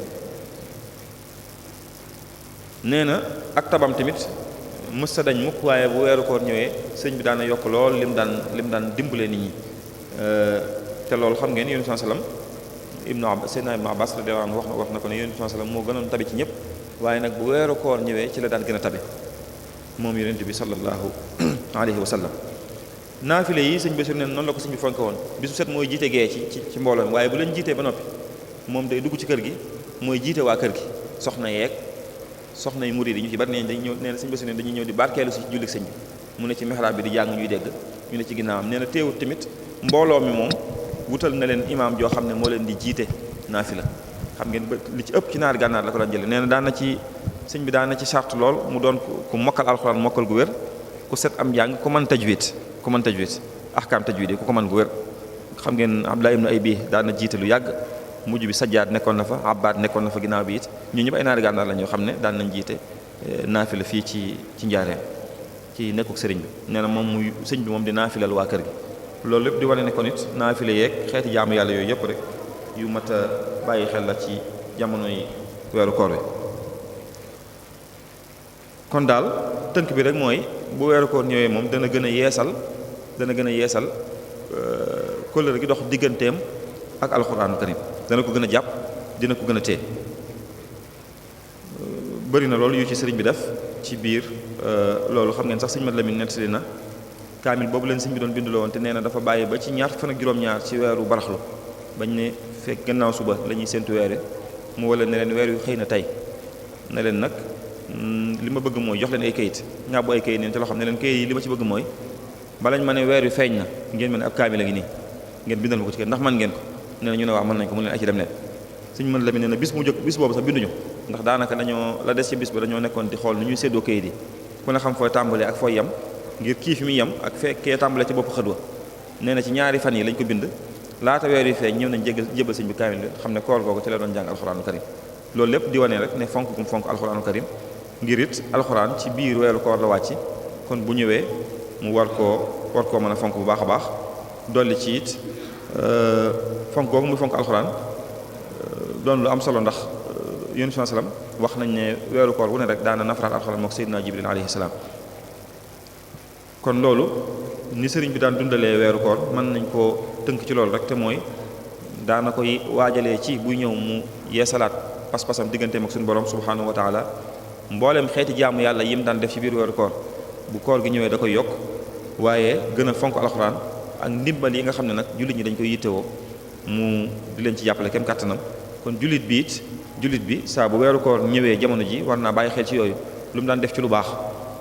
nee na ak tabam tamit mës sa dañ mukk waaye bu weeru koor ñëwee sëñ bi daana yokk lool lim daan dimbalee nit ñi te loolu xam ngeen yonent sallam Seydina Ibnu Abbas radiyallahu anhu wax na ko ne yonent sallam moo gënoon tabe ci ñëpp waaye nag bu weeru koor ñëwee ci la daan gën a tabe moom yonent bi sallallahu alayhi wa sallam naafile yi sëñ Basiru neen noonu la ko sëñ bi fonke woon bisu set mooy jiite gee ci mbooloo mi waaye bu leen jiitee ba noppi moom day dugg ci kër gi mooy jiite waa kër gi soxna yi murid yi ñu ci bari nee dañuy ñëw nee na sëñ Basiru dañuy ñëw di barkeelu si jullit sëñ bi mu ne ci mihrab bi di jàng ñuy dégg ñu ne ci ginnaawam nee na teewut tamit mbooloo mi moom wutal na leen imaam joo xam ne moo leen di jiite naafila xam ngeen ba li ci ëpp ci naari gànnaar la ko daan jële nee na daan na ci sëñ bi daan na ci charte lool mu doon ku mokkal alxuraan mokkal gu wér ku set am njàng ku mën tajwid ahkaam tajwid yi ku ko mën gu wér xam ngeen Abdullah ibn Abi daan na jiite lu yàgg mujj bi sajjaad nekkoon na fa abbaad nekkoon na fa ginnaaw bi it ñu ñëpp ay naari gànnaar la ñoo xam ne daan nañ jiite naafila fii ci njaareem ci nekkuk sëriñ bi nee na moom muy sëñ bi moom di naafilal waa kër gi loolu lépp di wane ne kon it naafile yeeg xeeti jaamu yàlla yooyu yëpp rek yu mat a bàyyi xel la ci jamono yi weeru koor wi kon daal tënk bi rek mooy bu weeru koor ñëwee moom dana gën a yeesal kóllëre gi dox digganteem ak alxuraanu karim dana ko gën a jàpp dina ko gën a téye bëri na loolu yu ci sëriñ bi def ci biir loolu xam ngeen sax sëñ Mat Lamin nettali na kaamil boobu leen sëñ bi doon binduloo woon te nee na dafa bàyyi ba ci ñaar fan ak juróom-ñaar ci weeru baraxlu bañ ne fekk gannaaw suba la ñuy séntu weere mu wala ne leen weer wi xëy na tey ne leen nag li ma bëgg mooy jox leen ay kayit ñàbbu ay kayit neen ci loo xam ne leen kayit yi li ma ci bëgg mooy balañ ma ne weer wi feeñ na ngeen ma ne ab kaamil a ngi nii ngeen bindal ma ko ci kayit ndax man ngeen ko nee na ñu ne waaw mën nañ ko mu leen ay ci dem leen sëñ Mat Lamin nee na bis boobu sax binduñu ndax daanaka dañoo la des ci bis ba dañoo nekkoon di xool ni ñuy séddoo kayit yi ku ne xam fooy tàmbalee ak fooy yem ngir kii fi muy yem ak fekkee tàmbalee ci bopp xëdwa nee na ci ñaari fan yi lañ ko bind laata weer yi feeñ ñëw nañ jébal sëñ bi kaamil bi xam ne koor googu ci la doon jàng alxuraanu karim loolu lépp di wane rek ne fonk gum fonk alxuraanu karim ngir it alxuraan ci biir weeru koor la wàcc kon bu ñëwee mu war koo mën a fonk bu baax a baax dolli ci it fonk googu muy fonk alxuraan doon lu am solo ndax yonent bi sallam wax nañ ne weeru koor wu ne rek daana nafaraat alxuraan mook Seydina Jibril alayhi salaam. kon loolu ni sëriñ bi daan dundalee weeru koor mën nañ koo tënk ci loolu rek te mooy daana koy waajalee ci buy ñëw mu yeesalaat pas-pasam digganteem ak suñu borom subhanahu wa taala mboolem xeeti jaamu yàlla yim daan def ci biir weeru koor bu koor gi ñëwee da koy yokk waaye gën a fonk alxuraan ak ndimbal yi nga xam ne nag jullit ñi dañ koy yittewoo mu di leen ci jàppale kem kàttanam. kon jullit bi saa bu weeru koor ñëwee jamono ji war naa bàyyi xel ci yooyu lu mu daan def ci lu baax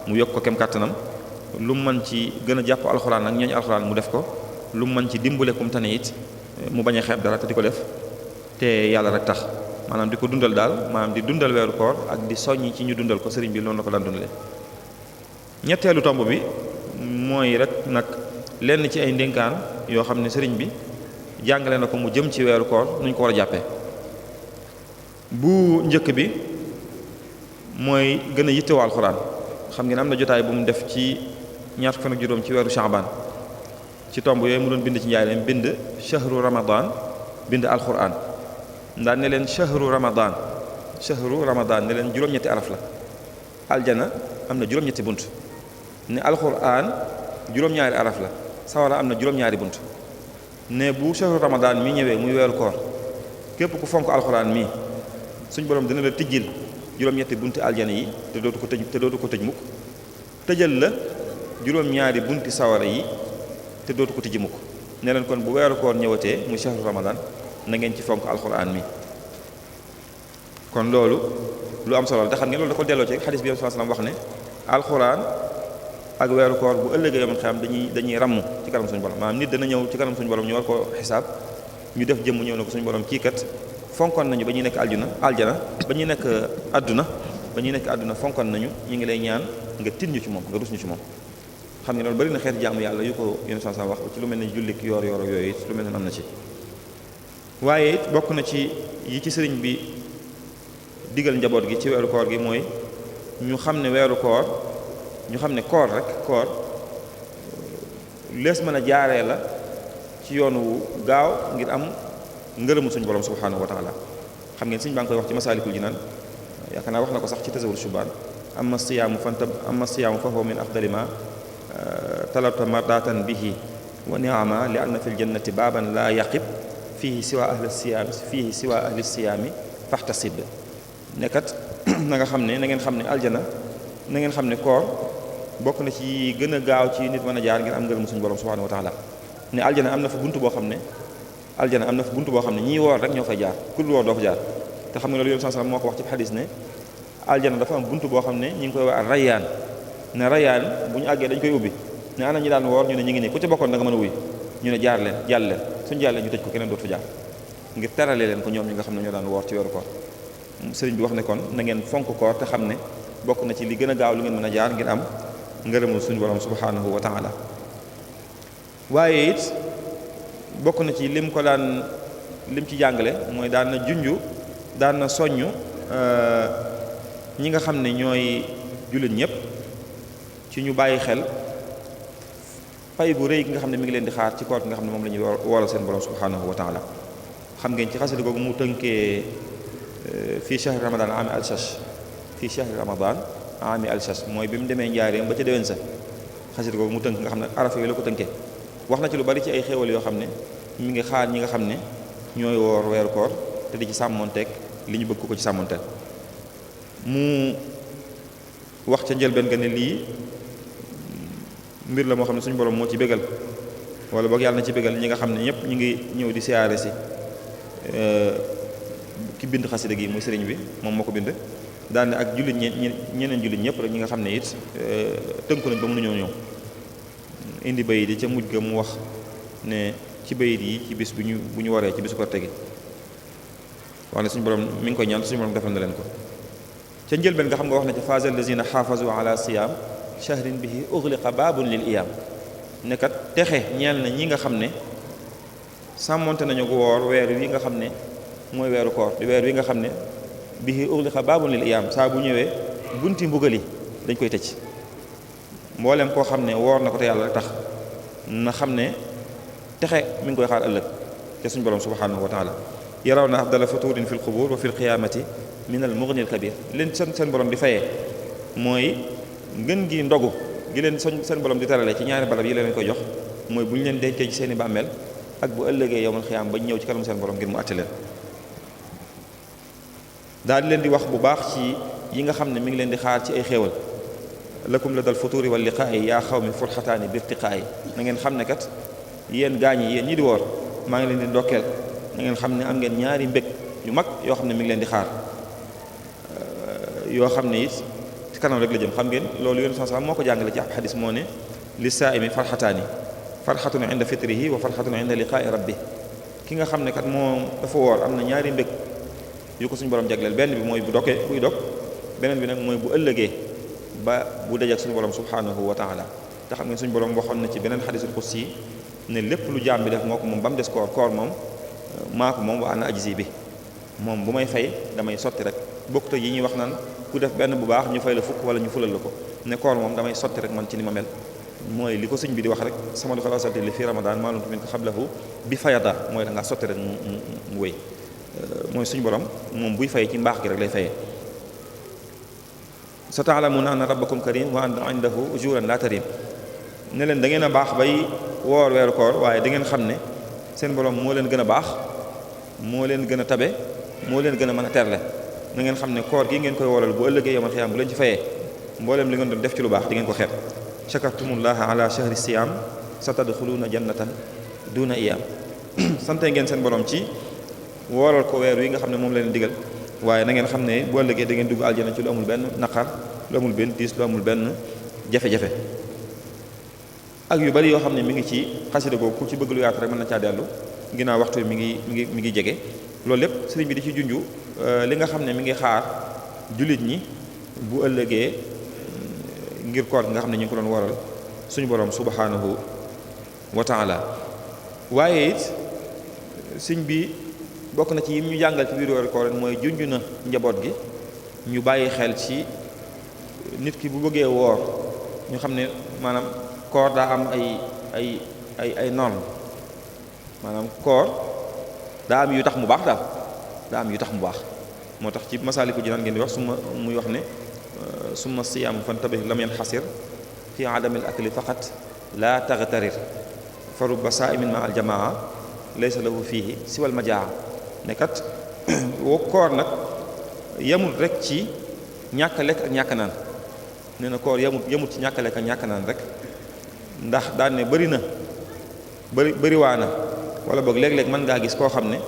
mu yokk ko kem kàttanam lu mu mën ci gën a jàpp alxuraan ak ñooñu alxuraan mu def ko lu mu mën ci dimbale kum tane it mu bañ a xeeb dara te di ko def te yàlla rek tax maanaam di ko dundal daal maanaam di dundal weeru koor ak di soññi ci ñu dundal ko sëriñ bi loolu la ko daan dundalee. ñetteelu tomb bi mooy rek nag lenn ci ay ndénkaan yoo xam ne sëriñ bi jàngale na ko mu jëm ci weeru koor nuñ ko war a jàppee. bu njëkk bi mooy gën a yittewoo alxuraan xam ngeen am na jotaay bu mu def ci ñaar fan ak juróom ci weeru Sha'ban ci tomb yooyu mu doon bind ci njaareem bind shahru ramadan bind alxuraan ndax ne leen shahru ramadan ne leen juróom-ñetti araf la aljana am na juróom-ñetti bunt ne alxuraan juróom-ñaari araf la sawara am na juróom-ñaari bunt ne bu shahru ramadan mi ñëwee muy weeru koor képp ku fonk alxuraan mi suñ borom dina la tijjil juróom-ñetti bunti aljana yi te dootu ko tëj mukk tëjal la juróom-ñaari bunti sawara yi te dootu ko tijji mukk ne leen kon bu weeru koor ñëwatee muy shahru ramadan na ngeen ci fonk alxuraan mi. kon loolu lu am solo la te xam ngeen loolu da ko delloo ci xadis bi sallallahu alayhi wasallam wax ne alxuraan ak weeru koor bu ëllëgee yoman xam dañuy ramm ci kanam suñu borom maanaam nit dana ñëw ci kanam suñu borom ñu war ko xisaab ñu def jëmm ñëw na ko suñu borom kii kat fonkoon nañu ba ñuy nekk aljana ba ñuy nekk àdduna fonkoon nañu ñu ngi lay ñaan nga tin ñu ci moom nga rus ñu ci moom. xam nga loolu bari na xeeti jaamu yàlla yu ko yéen saa wax ci lu mel ne jullik yoor yoor ak yooyu lu mel ne am na ci. waaye it bokk na ci yi ci sëriñ bi digal njaboot gi ci weeru koor gi mooy ñu xam ne weeru koor ñu xam ne koor lees mën a jaaree la ci yoonu gaaw ngir am ngërëmu suñu borom subhanahu wa taala. xam ngeen sëñ baa ngi koy wax ci masaalikul jinaan yaakaar naa wax na ko sax ci tasawur shubaan amma siyaamu fa huwa min afdali ma talabta mardatan bihi wa ni'ama li anna fil jannati baaban la yaqib fihi siwa ahli siyaami fahtasib nekkat na ngeen xam ne aljana na ngeen xam ne koor bokk na ci gën a gaaw ci nit mën a jaar ngir am ngërëmu suñu borom subhanahu wa taala. ne aljana am na fa buntu boo xam ne ñii woor rek ñoo fay jaar ku dul woor doo fa jaar te xam nga loolu yonent sallallahu alayhi wasallam moo ko wax ci xadis ne aljana dafa am buntu boo xam ne ñi ngi koy wax rayyaan ne rayyaan bu ñu àggee dañ koy ubbi ne ana ñi daan woor ñu ne ñu ngi nii ku ci bokkoon da nga mën a wuy ñu ne jàll leen suñu jàllee ñu tëj ko keneen dootu fa jaar ngir terale leen ko ñoom ñi nga xam ne ñoo daan woor ci weeru koor. sëriñ bi wax ne kon na ngeen fonk koor te xam ne bokk na ci li gën a gaaw lu ngeen mën a jaar ngir am ngërëmul suñu borom subhanahu wa taala. waaye it bokk na ci lim ci jàngale mooy daan na soññu ñi nga xam ne ñooy jullit ñëpp ci ñu bàyyi xel pay gu rëy gi nga xam ne mi ngi leen di xaar ci koor gi nga xam ne moom la ñuy wooral seen borom subhanahu wa taala. xam ngeen ci xasida googu mu tënkee fii shahri ramadan ami alshas mooy bi mu demee njaareem ba ca déwén sa xasida googu mu tënk nga xam ne arafa yi la ko tënkee wax na ci lu bari ci ay xéewal yoo xam ne mi ngi xaar ñi nga xam ne ñooy woor weeru koor te di ci sàmmonteeg li ñu bëgg ko ci sàmmonteel. mu wax ca njëlbeen nga ne lii mbir la moo xam ne suñu borom moo ci bégal wala boog yàlla na ci bégal ñi nga xam ne ñëpp ñu ngi ñëw di siyaare si ki bind xasida gi muy sëriñ bi moom moo ko bind daane ak jullit ñeneen jullit ñëpp rek ñi nga xam ne it tënku nañ ba mënuñoo ñëw indi bayit yi ca mujj ga mu wax ne ci bayit yi ci bis bu ñu waree ci bisu Korite gi wax ne suñu borom mi ngi koy ñaan suñu borom defal na leen ko. ca njëlbeen nga xam nga wax na ca faazal lazina xaafazu ala siyaam shahrin bihi ughliqa baabun lil iyaam nekkat texe ñeel na ñi nga xam ne sàmmonte nañu ko woor weer wi nga xam ne mooy weeru koor di weer wi nga xam ne bihi ughliqa baabun lil iyaam saa bu ñëwee bunti mbugali dañ koy tëj. mboolem koo xam ne woor na ko te yàlla rek tax na xam ne texe mi ngi koy xaar ëllëg te suñu borom subhanahu wa taala. yaraw na afdala futurin fi lqubur wa fi lqiyamati min al mughni al kabir leen seen borom di fayee mooy ngën gi ndogu gi leen seen borom di terale ci ñaari barab yi leen ko jox mooy bu ñu leen dencee ci seen i bàmmeel ak bu ëllëgee yowmal xiyaam ba ñëw ci kanam seen borom ngir mu àtte leen daal di leen di wax bu baax ci yi nga xam ne mi ngi leen di xaar ci ay xéewal lakum la dal futuri wal liqaa'i yaa xawmi furxataani birtiqaa'i na ngeen xam ne kat yéen gaañ yi yéen ñi di woor maa ngi leen di ndokkeel na ngeen xam ne am ngeen ñaari mbég yu mag yoo xam ne mi ngi leen di xaar yoo xam ne it ci kanam rek la jëm xam ngeen loolu yéen sax moo ko jàngale ci ab xadis moo ne li saa'imi farxataani farxatun inda fitrihi wa farxatun inda liqaa'i rabbi ki nga xam ne kat moom dafa woor am na ñaari mbég yu ko suñu borom jagleel benn bi mooy bu dokkee buy dog beneen bi nag mooy bu ëllëgee ba bu dajeek suñu borom subhanahu wa taala te xam ngeen suñu borom waxoon na ci beneen xadisul qudsi ne lépp lu jaam bi def moo ko moom ba mu des koor moom maa ko moom wa ana ajzi bi moom bu may fay damay sotti rek bokkut yi ñuy wax naan ku def benn bu baax ñu fay la fukk wala ñu fulal la ko ne koor moom damay sotti rek man ci ni ma mel mooy li ko sëñ bi di wax rek sama du xalaasati li fi ramadan maalum min ko xablahu bi fayada mooy da ngaa sotti rek mu wéy mooy suñu borom moom buy fay ci mbaax gi rek lay fayee sa ta'lamuna anna rabbakum karim wa anna indahu ujuran la tarim ne leen da ngeen a baax bay woor weeru koor waaye da ngeen xam ne seen borom moo leen gën a baax moo leen gën a tabe moo leen gën a mën a terle na ngeen xam ne koor gi ngeen koy wooral bu ëllëgee yawmal xiyaam bu leen ci fayee mboolem li ngeen doon def ci lu baax di ngeen ko xeeb shakartumullaha ala shahri siyam satadxuluna jannatan duna iyam sante ngeen seen borom ci wooral ko weer wi nga xam ne moom la leen digal waaye na ngeen xam ne bu ëllëgee da ngeen dugg aljana ci lu amul benn naqar lu amul benn tiis lu amul benn jafe-jafe ak yu bari yoo xam ne mi ngi ci xasida googu ku ci bëgg lu yaatu rek mën na caa dellu ginnaaw waxtu mi ngi jege loolu lépp sëriñ bi di ci junju li nga xam ne mi ngi xaar jullit ñi bu ëllëgee ngir koor gi nga xam ne ñu ngi ko doon waral suñu borom subhanahu wa taala waaye it sëriñ bi bokk na ci yim ñu jàngal ci biir weeru koor mooy junj na njaboot gi ñu bàyyi xel ci nit ki bu bëggee woor ñu xam ne maanaam koor daa am ay norme maanaam koor daa am yu tax mu baax daal daa am yu tax mu baax moo tax ci Masaalikul Jinaan ngeen di wax suma muy wax ne summa siyaamu fantabih lam yanxasir fi adamil akli faqat la taghtarir fa rubba saa'imin ma al jamaa laysa lahu fihi siwal majaa ne kat koor nag yemul rek ci ñàkk lekk ak ñàkk naan nee na koor yemul ci ñàkk lekk ak ñàkk naan rek ndax daan ne bëriwaa na wala boog léeg-léeg mën ngaa gis koo xam ne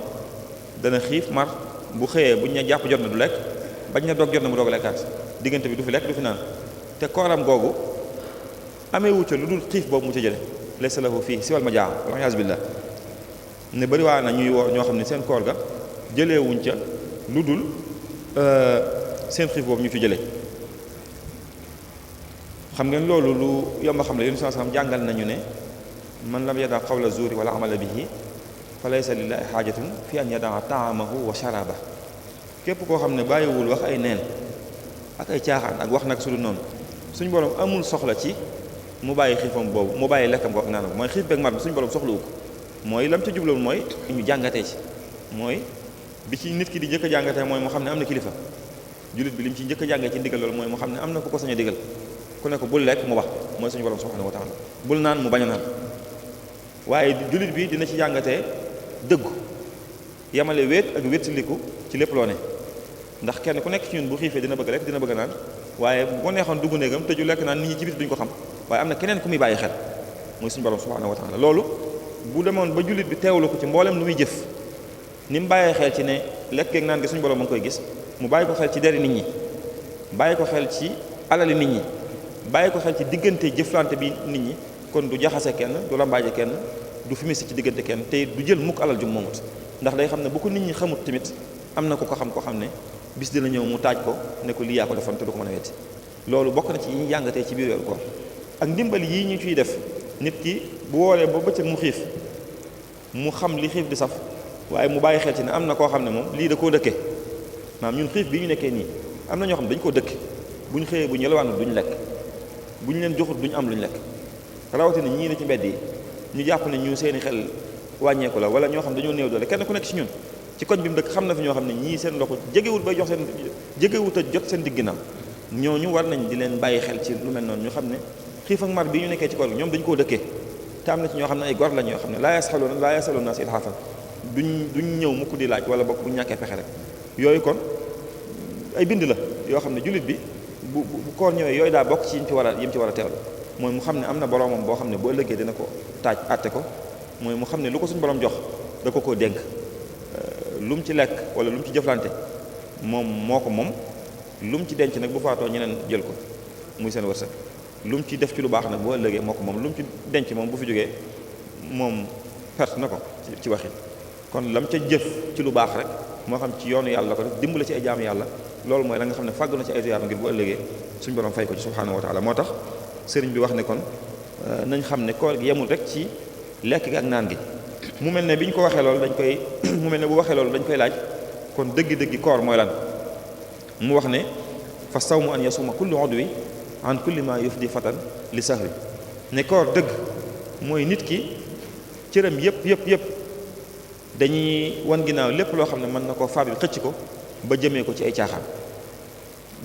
dana xiif mar bu xëyee buñ ne jàpp jot na du lekk bañ na doog jot na mu doog lekkaat diggante bi du fi lekk du fi naan te kooram googu amee wucca lu dul xiif boobu mu ca jële laysa lahu fii siwal majaa wal iyaazu billah ne bëriwaa na ñuy woor ñoo xam ne seen koor ga jëlee wuñ ca lu dul seen xiif boobu ñu ci jëlee xam ngeen loolu lu yomb xam ne yéen saa sam jàngal nañu ne man lam yadaa qawla zuuri wala amala bihi fa laysa lillahi xaajatun fi an yadaa taamahu wa sharaba képp koo xam ne bàyyiwul wax ay neen ak ay caaxaan ak wax nag su dul noonu suñu borom amul soxla ci mu bàyyi xiifam boobu mu bàyyi lekkam ko ak naanam mooy xiif beeg mar bi suñu borom soxlawu ko mooy lam ca jubloon mooy ñu jàngatee ci mooy bi ci nit ki di njëkk a jàngatee mooy mu xam ne am na kilifa jullit bi li mu ci njëkk a jàngee ci ndigal loolu mooy mu xam ne am na ku ko sañ a digal ku ne ko bul lekk mu wax mooy suñu borom subhanahu wa taala bul naan mu bañ a naan waaye jullit bi dina ci jàngatee dëggu yamale wéet ak wéetaliku ci lépp loo ne ndax kenn ku nekk ci ñun bu xiifee dina bëgg lekk dina bëgg naan waaye bu ko neexoon dugg néegam tëju lekk naan nit ñi ci biti duñ ko xam waaye am na keneen ku muy bàyyi xel mooy suñu borom subhanahu wa taala loolu bu demoon ba jullit bi teewlu ko ci mboolem lu muy jëf ni mu bàyyee xel ci ne lekk geeg naan gi suñu borom ma ngi koy gis mu bàyyi ko xel ci deri nit ñi bàyyi ko xel ci alali nit ñi bàyyi ko xel ci diggante jëflante bi nit ñi kon du jaxase kenn du rambaaje kenn du fimisi ci diggante kenn te du jël mukk alal jum moomut ndax day xam ne bu ko nit ñi xamut tamit am na ku ko xam koo xam ne bis dina ñëw mu taaj ko ne ko lii yaa ko defoon te du ko mën a wetti loolu bokk na ci yi ñu jàngatee ci biir weeru koor ak ndimbal yii ñu ciy def nit ki bu wooree ba bëccëg mu xiif mu xam li xiif di saf waaye mu bàyyi xel ci ne am na koo xam ne moom lii da koo dëkke maanaam ñun xiif bi ñu nekkee nii am na ñoo xam ne dañu koo dëkk bu ñu xëyee bu ñu yelwaanul duñu lekk bu ñu leen joxut duñu am lu ñu lekk rawatina ñii ne ci mbedd yi ñu jàpp ne ñu seeni xel wàññeeku la wala ñoo xam dañoo néew doole kenn ku nekk ci ñun ci koñ bi mu dëkk xam na fi ñoo xam ne ñii seen loxo jegewut bay jox seen jegewut a jot seen digginaaw ñooñu war nañ di leen bàyyi xel ci lu mel noonu ñu xam ne xiif ak mar bi ñu nekkee ci koor gi ñoom dañu koo dëkkee te am na ci ñoo xam ne ay gor la ñoo xam ne laa yasaluuna naas ilhaafan duñ ñëw mukk di laaj wala bokk bu ñàkkee pexe rek yooyu kon ay bind la yoo xam ne jullit bi bu koor ñëwee yooyu daa bokk ci yim ci war a teewlu mooy mu xam ne am na boromam boo xam ne boo ëllëgee dina ko taaj àtte ko mooy mu xam ne lu ko suñu borom jox da ko koo dénk lu mu ci lekk wala lu mu ci jëflante moom moo ko moom lu mu ci denc nag bu faatoo ñeneen jël ko muy seen wërsëg lu mu ci def ci lu baax nag boo ëllëgee moo ko moom lu mu ci denc moom bu fi jógee moom perte na ko ci waxin kon lam ca jëf ci lu baax rek moo xam ci yoonu yàlla ko def dimbali ci ay jaamu yàlla loolu mooy la nga xam ne fàggu na ci ay tuyaaba ngir bu ëllëgee suñu borom fay ko ci subhanahu wa taala moo tax sëriñ bi wax ne kon nañ xam ne koor gi yemul rek ci lekk gi ak naan gi mu mel ne bi ñu ko waxee loolu dañ koy mu mel ne bu waxee loolu dañ koy laaj kon dëggi-dëggi koor mooy lan mu wax ne fa sawmu an yasuma kullu udwi an kulli ma yufdi fatan li sahri ne koor dëgg mooy nit ki cëram yëpp dañuy wan ginnaaw lépp loo xam ne mën na koo faabil xëcc ko ba jëmee ko ci ay caaxaan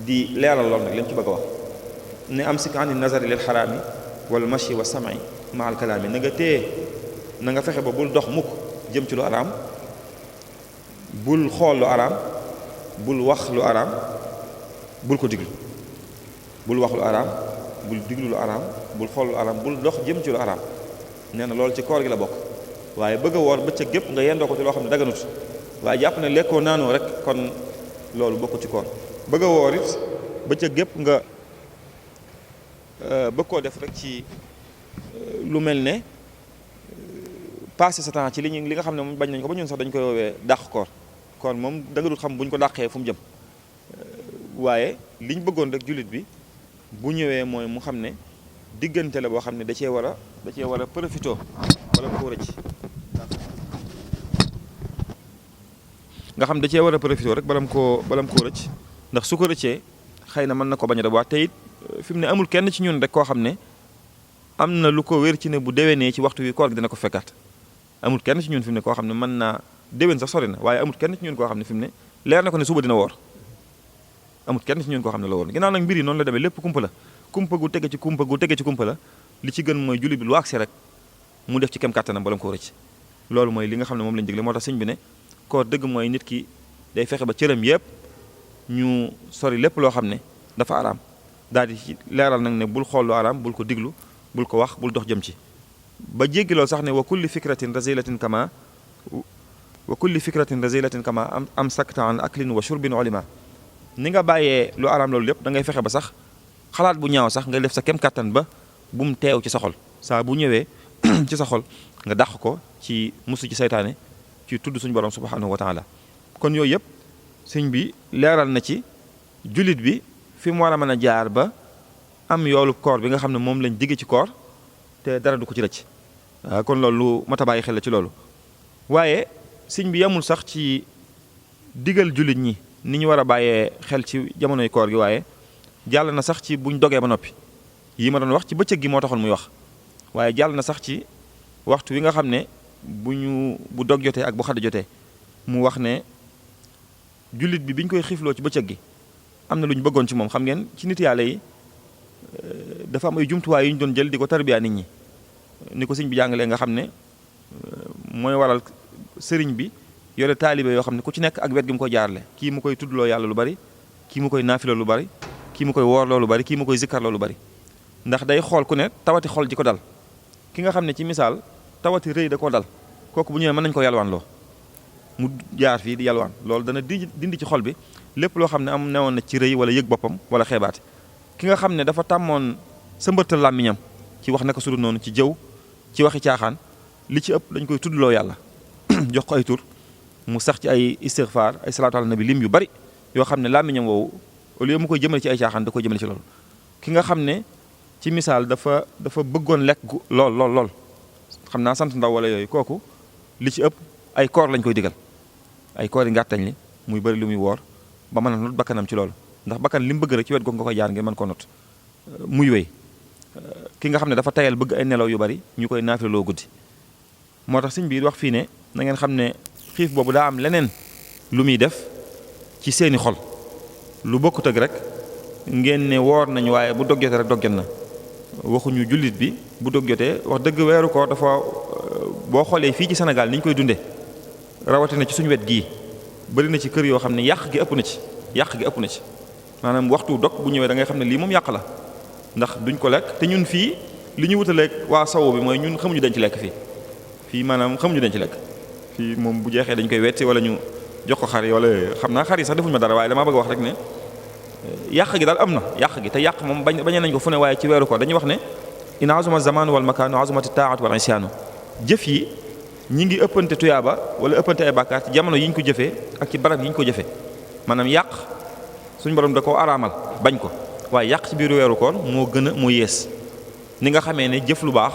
di leeral lool nag leen ci bëgg a wax ne am sik ani nazari lil xaraami wal mashi wa sam'i ma al kalaami na nga téye na nga fexe ba bul dox mukk jëm ci lu araam bul xool lu araam bul wax lu araam bul ko diglu bul wax lu araam bul diglu lu araam bul xool lu araam bul dox jëm ci lu araam nee na loolu ci koor gi la bokk waaye bëgg a woor bëccëg gépp nga yendoo ko ci loo xam ne daganut waaye jàpp ne lekkoo naanoo rek kon loolu bokku ci koor bëgg a woor it bëccëg gépp nga bëgg koo def rek ci lu mel ne passé sa temps ci li nga xam ne moom bañ nañ ko ba ñun sax dañ koy woowee dàq koor kon moom da nga dul xam bu ñu ko dàqee fu mu jëm waaye liñ bëggoon rek jullit bi bu ñëwee mooy mu xam ne diggante la boo xam ne da cee war a profité wala mu ko rëcc nga xam da cee war a profité rek balam koo rëcc ndax su ko rëccee xëy na mën na ko bañ a dabaat te it fi mu ne amul kenn ci ñun rek koo xam ne am na lu ko wér ci ne bu déwénee ci waxtu wi koor gi dina ko fekkaat amul kenn ci ñun fi mu ne koo xam ne mën naa déwén sax sori na waaye amul kenn ci ñun koo xam ne fi mu ne leer na ko ne suba dina woor amul kenn ci ñun koo xam ne la woor ginnaaw nag mbir yi noonu la demee lépp kumpa la kumpa gu tege ci kumpa la li ci gën mooy jullit bi lu agsi rek mu def ci kem kàttanam bala mu ko rëcc loolu mooy li nga xam ne moom lañu digle moo tax sëñ bi ne koor dëgg mooy nit ki day fexe ba cëram yëpp ñu sori lépp loo xam ne dafa araam daal di ci leeral nag ne bul xool lu araam bul ko diglu bul ko wax bul dox jëm ci ba jéggi loolu sax ne wa kulli fikratin razilatin kama am sakta an aklin wa shurbin ulima ni nga bàyyee lu araam loolu lépp da ngay fexe ba sax xalaat bu ñaaw sax nga def sa kem kàttan ba bu mu teew ci sa xol saa bu ñëwee ci sa xol nga dàq ko ci musu ci seytaane ci tudd suñu borom subhanahu wa taala kon yooyu yëpp sëñ bi leeral na ci jullit bi fi mu war a mën a jaar ba am yoolu koor bi nga xam ne moom lañ digge ci koor te dara du ko ci rëcc kon loolu lu mat a bàyyi xel la ci loolu waaye sëñ bi yamul sax ci digal jullit ñi ni ñu war a bàyyee xel ci jamonoy koor gi waaye jàll na sax ci buñ dogee ba noppi yi ma doon wax ci bëccëg gi moo taxoon muy wax waaye jàll na sax ci waxtu wi nga xam ne bu dog jotee ak bu xadd jotee mu wax ne jullit bi biñ koy xiifloo ci bëccëg gi am na lu ñu bëggoon ci moom xam ngeen ci nit yàlla yi dafa am ay jumtuwaay yu ñu doon jël di ko tarbiya nit ñi ni ko sëñ bi jàngalee nga xam ne mooy waral sëriñ bi yore taalibe yoo xam ne ku ci nekk ak wet gi mu koy jaarale kii mu koy tuddloo yàlla lu bari kii mu koy naafiloo lu bari kii mu koy woorloo lu bari kii mu koy zikkarloo lu bari ndax day xool ku ne tawati xol ji ko dal ki nga xam ne ci misaal tawati rëy da koo dal kooku bu ñëwee mën nañu ko yalwaan loo mu jaar fii di yalwaan loolu dana dindi ci xol bi lépp loo xam ne am newoon na ci rëy wala yëg boppam wala xeebaate ki nga xam ne dafa tàmmoon sa mbërtal làmmiñam ci wax naka sudul noonu ci jëw ci waxi caaxaan li ci ëpp dañ koy tuddloo yàlla jox ko ay tur mu sax ci ay istighfar ay salaatu ala nabi lim yu bari yoo xam ne làmmiñam woowu au lieu mu koy jëmale ci ay caaxaan da koy jëmale ci loolu ki nga xam ne ci misaal dafa bëggoon lekk lool xam naa sant ndaw wala yooyu kooku li ci ëpp ay koor lañ koy digal ay koor yi ngàttañ li muy bëri lu muy woor ba mën a not bakkanam ci loolu ndax bakkan li mu bëgg rek ci wet googu nga koy jaar ngir mën ko not muy wéy ki nga xam ne dafa tayal bëgg ay nelaw yu bari ñu koy naafila loo guddi moo tax sëñ bi wax fii ne na ngeen xam ne xiif boobu daa am leneen lu muy def ci seeni xol lu bokkut ak rek ngeen ne woor nañ waaye bu dog jotee rek dog jot na. waxuñu jullit bi bu dog jotee wax dëgg weeru koor dafa boo xoolee fii ci Sénégal ni ñu koy dundee rawatina ci suñu wet gii bari na ci kër yoo xam ne yàq gi ëpp na ci maanaam waxtu dog bu ñëwee da ngay xam ne lii moom yàq la ndax duñ ko lekk te ñun fii li ñu wutaleeg waa sawu bi mooy ñun xamuñu dañ ci lekk fii maanaam xamuñu dañ ci lekk fii moom bu jeexee dañ koy wetti wala ñu jox ko xar yi wala xam naa xar yi sax defuñu ma dara waaye damaa bëgg wax rek ne yàq gi daal am na yàq gi te yàq moom bañee nañ ko fu ne waaye ci weeru ko dañuy wax ne in azuma zaman wal makaan azumati taat wal isyaanu jëf yi ñi ngi ëppante tuyaaba wala ëppante ay bàkkaar ci jamono yi ñu ko jëfee ak ci barab yi ñu ko jëfee maanaam yàq suñu borom da koo araamal bañ ko waaye yàq ci biir weeru koor moo gën a moo yées ni nga xamee ne jëf lu baax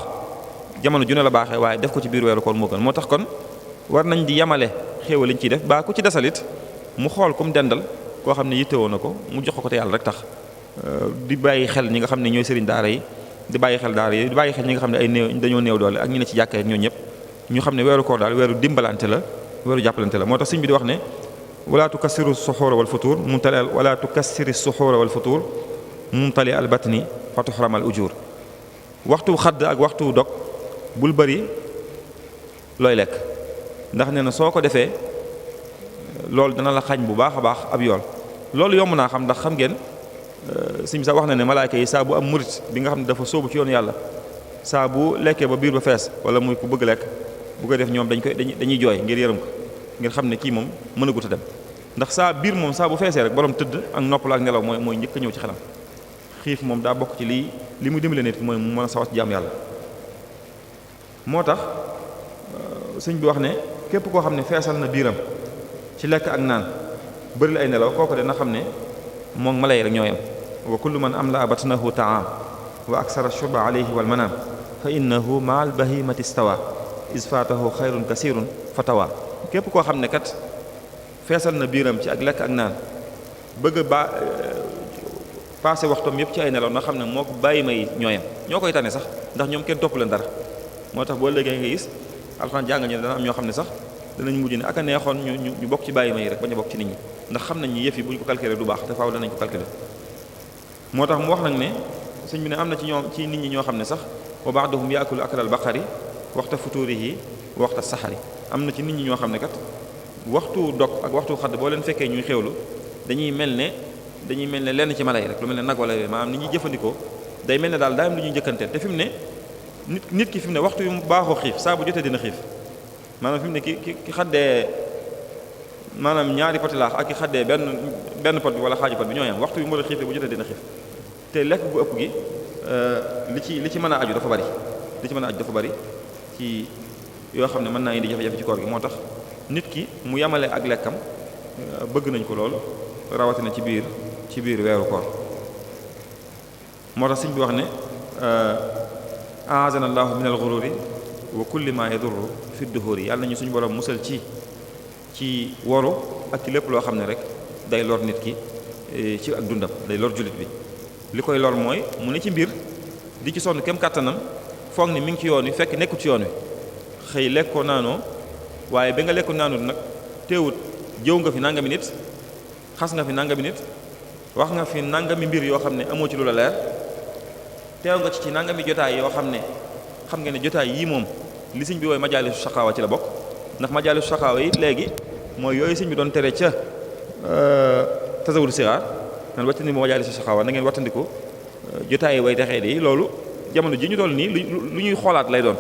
jamono ju ne la baaxee waaye def ko ci biir weeru koor moo gën moo tax kon war nañ di yamale xéewal liñ ciy def baa ku ci desalit mu xool kum dendal koo xam ne yittewoo na ko mu jox ko te yàlla rek tax di bàyyi xel ñi nga xam ne ñooy sëriñ daara yi di bàyyi xel daara yi di bàyyi xel ñi nga xam ne ay néew dañoo néew doole ak ñi ne ci jàkka ñoo ñëpp ñu xam ne weeru koor daal weeru dimbalante la weeru jàppalante la moo tax sëñ bi di wax ne wala tukassiru suxuura wal futuur mumtali wala tukassiri suxuura wal futuur mumtali al batni fa tuxram al ujur waxtu xadd ak waxtu dog bul bëri looy lekk ndax nee na soo ko defee loolu dana la xañ bu baax a baax ab yool loolu yomb naa xam ndax xam ngeen sëñ bi sax wax na ne malaayka yi saa bu am murit bi nga xam ne dafa sóobu ci yoonu yàlla saa bu lekkee ba biir ba fees wala muy ku bëgg lekk bu ko def ñoom dañuy jooy ngir yërëm ko ngir xam ne kii moom mënagut a dem ndax saa biir moom saa bu feesee rek borom tëdd ak noppal ak nelaw mooy njëkk a ñëw ci xelam xiif moom daa bokk ci li muy dimbale nit ki mooy mu mën a sawat ci jaam yàlla moo tax sëñ bi wax ne képp koo xam ne feesal na biiram ci lekk ak naan bëri la ay nelaw kooku de na xam ne moom mala yi rek ñooyam wa kullu man amla batnahu taam wa aksara shurba alayhi wal manam fa innahu maal bahimati stawa is faatahu xayrun kasirun fatawa képp koo xam ne kat feesal na biiram ci ak lekk ak naan bëgg a passé waxtoom yëpp ci ay nelaw na xam ne moo ko bàyyi may ñooyam ñoo koy tane sax ndax ñoom kenn topp leen dara moo tax boo léegi nga gis alxuraan jàng ñu dana am ñoo xam ne sax danañ mujj ne ak a neexoon ñu bokk ci bàyyi may rek bañ a bokk ci nit ñi ndax xam nañ ni yëf yi bu ñu ko calculer du baax te faaw danañ ko calculer moo tax mu wax nag ne sëñ bi ne am na ci nit ñi ñoo xam ne sax wa ba'duhum yaakulu aklal baqari waxta futurihi waxta saxari am na ci nit ñi ñoo xam ne kat waxtu dog ak waxtu xadd boo leen fekkee ñuy xewlu dañuy mel ne lenn ci mala yi rek lu mel ne nag wala maanaam ni ñuy jëfandikoo day mel ne daal daa am lu ñuy njëkkanteel te fi mu ne nit ki fi mu ne waxtu yu mu baaxoo xiif saa bu jotee dina xiif maanaam fi mu ne ki xaddee maanaam ñaari poti laax ak ki xaddee benn pot bi wala xaaju pot bi ñoo yam waxtu yu mu war a xiifee bu jotee dina xiif te lekk bu ëpp gi li ci mën a aju dafa bari ci yoo xam ne mën naa indi jafe-jafe ci koor gi moo tax nit ki mu yamale ak lekkam bëgg nañ ko lool rawatina ci biir weeru koor moo tax sëñ bi wax ne aazana allahu min al-ghururi wa kulli ma yadurru fi duhuri yàlla nañu suñu borom musal ci woru ak ci lépp loo xam ne rek day lor nit ki ci ak dundam day lor jullit bi li koy lor mooy mu ne ci mbir di ci sonn kem kàttanam foog ni mi ngi ci yoon wi fekk nekkul ci yoon wi xëy lekkoo naanoo waaye ba nga lekkoo naanut nag teewut jëw nga fi nangami nit xas nga fi nangami nit wax nga fi nangami mbir yoo xam ne amoo ci lu la leer teew nga ci nangami jotaay yoo xam nga ne jotaay yii moom li sëñ bi wooy majaalisu shaqaawa ci la bokk ndax majaalisu shaqaawa yi léegi mooy yooyu sëñ bi doon tere ca tasawur siraar nan wattandi moo majaalisu shaqaawa na ngeen wattandiku jotaay way texee di loolu jamono ji ñu toll nii lu ñuy xoolaat lay doon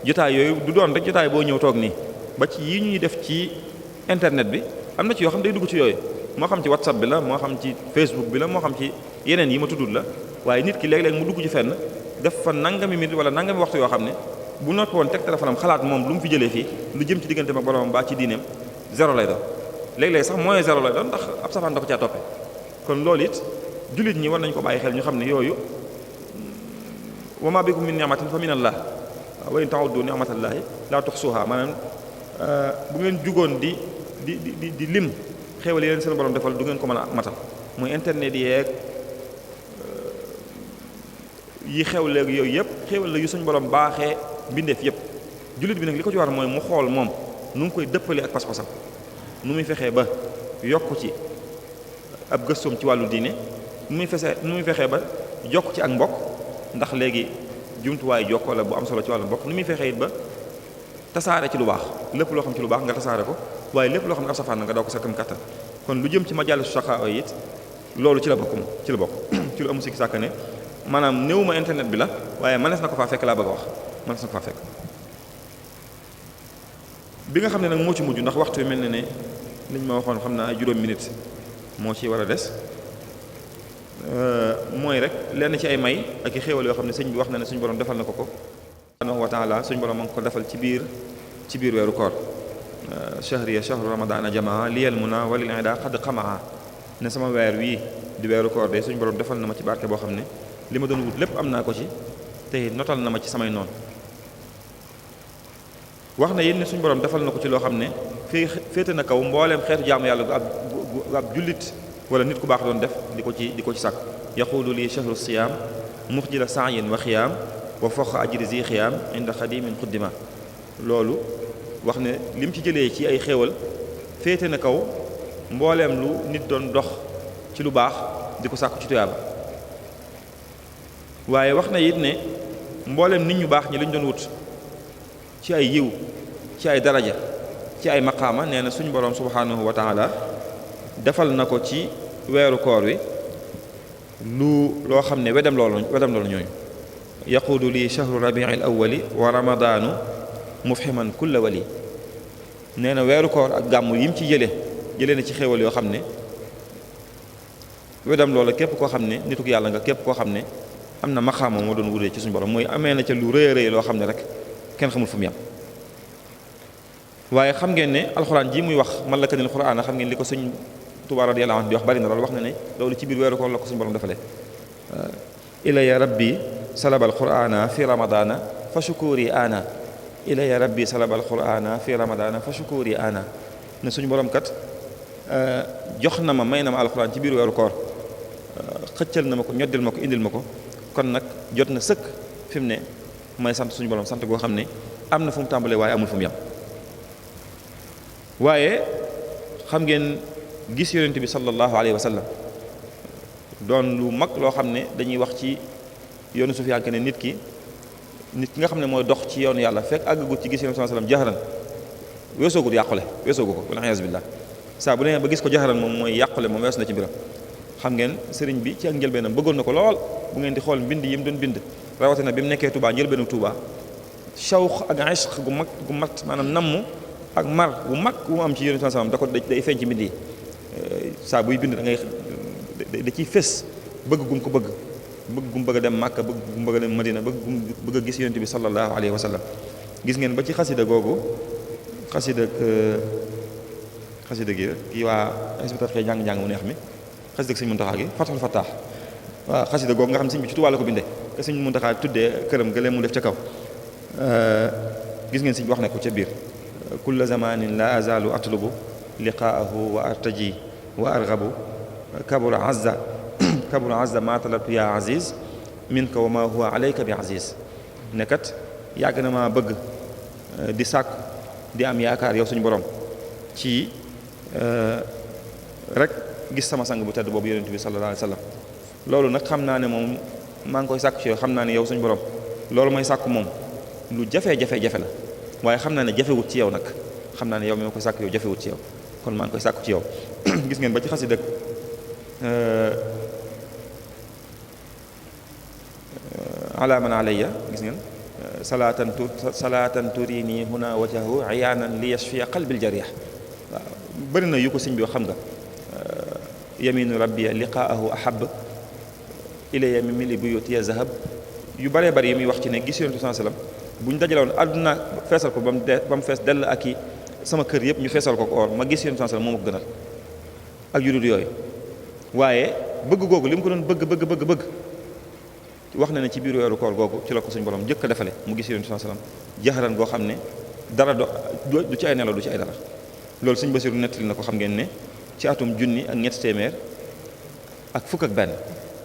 jotaay yooyu du doon rek jotaay boo ñëw toog nii ba ci yi ñuy def ci internet bi am na ci yoo xam day dugg ci yooyu moo xam ci whatsapp bi la moo xam ci facebook bi la moo xam ci yeneen yi ma tuddul la waaye nit ki léeg-léeg mu dugg ci fenn def fa nangami minute wala nangami waxtu yoo xam ne bu noppi woon teg téléphone am xalaat moom lu mu fi jëlee fii lu jëm ci diggante ak boromam baa ci diineem zéro lay doon léeg-léeg sax moins zéro lay doon ndax ab safaan da ko caa toppee kon loolu it jullit ñi war nañu ko bàyyi xel ñu xam ne yooyu wa ma bikum min ni'matin fa min allah wa in ta'uddu ni'matallahi la tuhsuha maanaam bu ngeen jugoon di lim xéewal yi leen seen borom defal du ngeen ko mën a matal muy internet yeeg yi xew léegi yooyu yëpp xéewal la yu suñ borom baaxee mbindeef yëpp jullit bi nag li ko ci war mooy mu xool moom nu ngi koy dëppale ak pas-pasam nu muy fexee ba yokk ci ab gëstoom ci wàllu diine nu muy fexee ba jokk ci ak mbokk ndax léegi jumtuwaay jokkoo la bu am solo ci wàllu mbokk nu muy fexee it ba tasaare ci lu baax lépp loo xam ci lu baax nga tasaare ko waaye lépp loo xam ne ab safaan nga daw ko sa kam kattan kon lu jëm ci majalisu saxaa it loolu ci la bokk ci lu amu sikki sàkk ne maanaam néewuma internet bi la waaye mënees na ko faa fekk laa bëgg a wax mënees na ko faa fekk bi nga xam ne nag moo ci mujj ndax waxtu mel ne liñ ma waxoon xam naa ay juróom minutes moo ci war a des mooy rek lenn ci ay may ak i xéewal yoo xam ne sëñ bi wax na ne suñu borom defal na ko subhanahu wa taala suñu borom ma ngi ko defal ci biir weeru koor shahriya shahru ramadana jamaa liyal muna walil ida qad qamaa ne sama weer wii di weeru koor de suñu borom defal na ma ci barke boo xam ne li ma doon wut lépp am naa ko ci te notal na ma ci samay noonu wax na yéen ne suñu borom defal na ko ci loo xam ne féete na kaw mbooleem xeetu jaamu yàlla gu ab jullit wala nit ku baax doon def di ko ci sàkk yaqulu li shahru siyaam muxjila sa'yin wa xiyaam wa foqa ajri zi xiyaam inda xadimin xuddima loolu wax ne lim ci jëlee ci ay xéewal féete na kaw mbooleem lu nit doon dox ci lu baax di ko sàkku ci tuyaaba waaye wax na it ne mbooleem nit ñu baax ñi lañ doon wut ci ay yiw ci ay daraja ci ay maqaama nee na suñu boroom subhanahu wa taala defal na ko ci weeru koor wi loo xam ne wedam loolu ñooñu yaquudu li shahru rabiil awwali wa ramadaanu mufhiman kulla wali nee na weeru koor ak gàmmu yi mu ci jëlee na ci xéewal yoo xam ne wedam loola képp koo xam ne nituk yàlla nga képp koo xam ne am na maqaama moo doon wutee ci suñu borom mooy amee na ca lu rëy a rëy loo xam ne rek kenn xamul fu mu yam waaye xam ngeen ne alxuraan ji muy wax man la kanil xuraan xam ngeen li ko sëñ Tuubaa radiyallaahu anhu di wax bari na loolu wax na ne loolu ci biir weeru koor la ko suñu borom defalee ilaya rabbi salabal qur'ana fi ramadana fa shukuri ana ilaya rabbi salabal qur'ana fi ramadana fa shukuri ana ne suñu borom kat jox na ma may na ma alxuraan ci biir weeru koor xëccal na ma ko ñoddil ma ko indil ma ko kon nag jot na sëkk fi mu ne may sant suñu borom sant goo xam ne am na fu mu tàmbalee waaye amul fu mu yam waaye xam ngeen gis yonent bi sallallahu alayhi wa sallam doon lu mag loo xam ne dañuy wax ci yoonu sufiyanke ne nit ki nga xam ne mooy dox ci yoonu yàlla fekk àggagut ci gis yonent sallallahu alayhi wa sallam jaxaran weesoogu ko wal iyaazu billah saa bu demee ba gis ko jaxaran moom mooy yàqule moom weesu na ci mbiram xam ngeen sëriñ bi ci ak njëlbeenam bëggoon na ko lool bu ngeen di xool mbind yi mu doon bind rawatina bi mu nekkee Touba njëlbeenu Touba shawq ak ishq gu mat maanaam namm ak mar bu mag bu mu am ci yonent sallallahu alayhi wa sallam day feeñ ci mbind yi saa buy bind da ciy fës bëgg gum ko bëgg a dem Màkka bëgg gum bëgg a dem Madina bëgg a gis yonent bi sallallahu alayhi wa sallam gis ngeen ba ci xasida googu xasida gi kii waa inspecteur xëy jàng-jàng mu neex mi xasida Sëñ Muntaxa gi Fathul Fattah waaw xasida googu nga xam ne sëñ bi ci Tuubaa la ko bindee te Sëñ Muntaxa tuddee këram gëlee mu def ca kaw gis ngeen sëñ bi wax na ko ca biir kulla zamanin la azalu atlubu liqaahu wa artaji wa argabu kabura azza ma talabtu ya aziz minka wa ma huwa alayka bi aziz nekkat yàgg na maa bëgg di sàkku di am yaakaar yow suñu borom ci rek gis sama sang bu tedd boobu yonent bi sallallahu alayhi wa sallam loolu nag xam naa ne moom maa ngi koy sàkku ci yow xam naa ne yow suñu borom loolu mooy sàkku moom lu jafe-jafe la waaye xam naa ne jafewut ci yow nag xam naa ne yow mi ma koy sàkku yow jafewut ci yow kon maa ngi koy sàkku ci yow gis ngeen ba ci xasida ala man alayya gis ngeen salaatan turini huna wajahu ayaanan li yashfiya qalbil jarih waaw bëri na yu ko sëñ bi xam nga yaminu rabbi liqaahu ahab ilayya min mili buyutiya zahab yu bëree bëri yi muy wax ci ne gis yonent sallallahu alayhi wasallam bu ñu dajalewoon àdduna feesal ko ba mu fees dell ak i sama kër yëpp ñu feesal ko or ma gis yonent sallallahu alayhi wasallam moom ko gënal ak yu dul yooyu waaye bëgg googu li mu ko doon bëgg wax na ne ci biir weeru koor googu ci la ko suñu borom jëkk a defale mu gis yonent sallallahu alayhi wasallam jaxaran goo xam ne dara du ci ay nelaw du ci ay dara loolu suñu Basiru nettali na ko xam ngeen ne ci atum junni ak ñetti téeméer ak fukk ak benn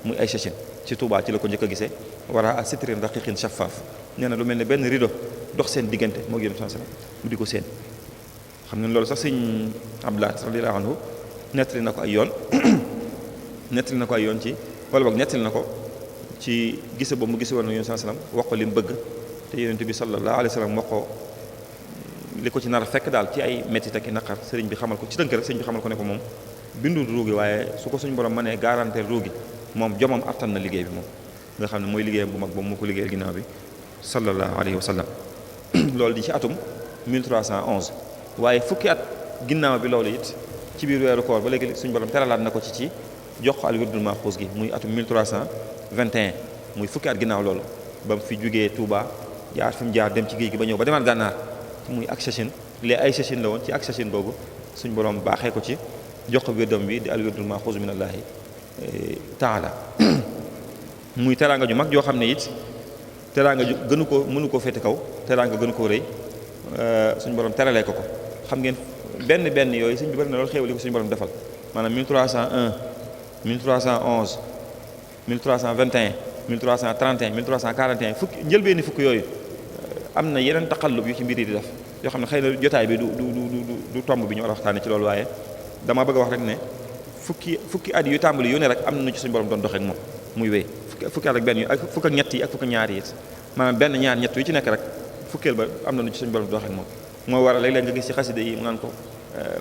muy ay Chechine ci Touba ci la ko njëkk a gisee wara a sitrin raqiqin shaffaaf nee na lu mel ne benn rido dox seen diggante moo yonent sallallahu alayhi wasallam mu di ko seen xam ne loolu sax sëñ Abdullah radiyallahu anhu nettali na ko ay yoon nettali na ko ay yoon ci wala boog nettali na ko ci gise boobu mu gise woon na yonent sallam wax ko li mu bëgg te yonent bi sallallahu alayhi wa sallam wax ko li ko ci nar a fekk daal ci ay mettit ak i naqar sëriñ bi xamal ko ci tënk rek sëriñ bi xamal ko ne ko moom bindul ruugi waaye su ko suñu borom mënee garantir ruugi moom jomam attan na liggéey bi moom nga xam ne mooy liggéeyam bu mag boobu moo ko liggéeyal ginnaaw bi sallallahu alayhi wa sallam loolu di ci atum 1311 waaye fukki at ginnaaw bi loolu it ci biir weeru koor ba léegi suñu borom teralaat na ko ci jox ko al wirdul maxuus gi muy atum 1321 muy fukki at ginnaaw loolu ba mu fi jugee Touba jaar fi mu jaar dem ci géej gi ba ñëw ba demaat gànnaar muy ak sachin lee ay sachin la woon ci ak sachin boobu suñu borom baaxee ko ci jox ko wirdam bi di al wirdul maxuus min allahi taala muy teraanga ju mag joo xam ne it teraanga ju gënu ko mënu koo féete kaw teraanga gënu koo rëy suñu borom teralee ko xam ngeen benn yooyu suñ bi bari na loolu xéewal li ko suñu borom defal maanaam 1301 1311 1321 1331 1341 fukki njëlbeeni fukki yooyu am na yeneen taxallub yu ci mbir yi di def yoo xam ne xëy na jotaay bi du tomb bi ñu war a waxtaane ci loolu waaye dama bëgg a wax rek ne fukki at yu tàmbali yu ne rek am na nu ci suñu borom doon doxee ak moom muy wéy fukki at ak benn yu ak fukk ak ñett yi ak fukk ak ñaar yi it maanaam benn ñaar ñett yu ci nekk rek fukkeel ba am na nu ci suñu borom doxee ak moom moo waral léeg-léeg nga gis ci xasida yi mu naan ko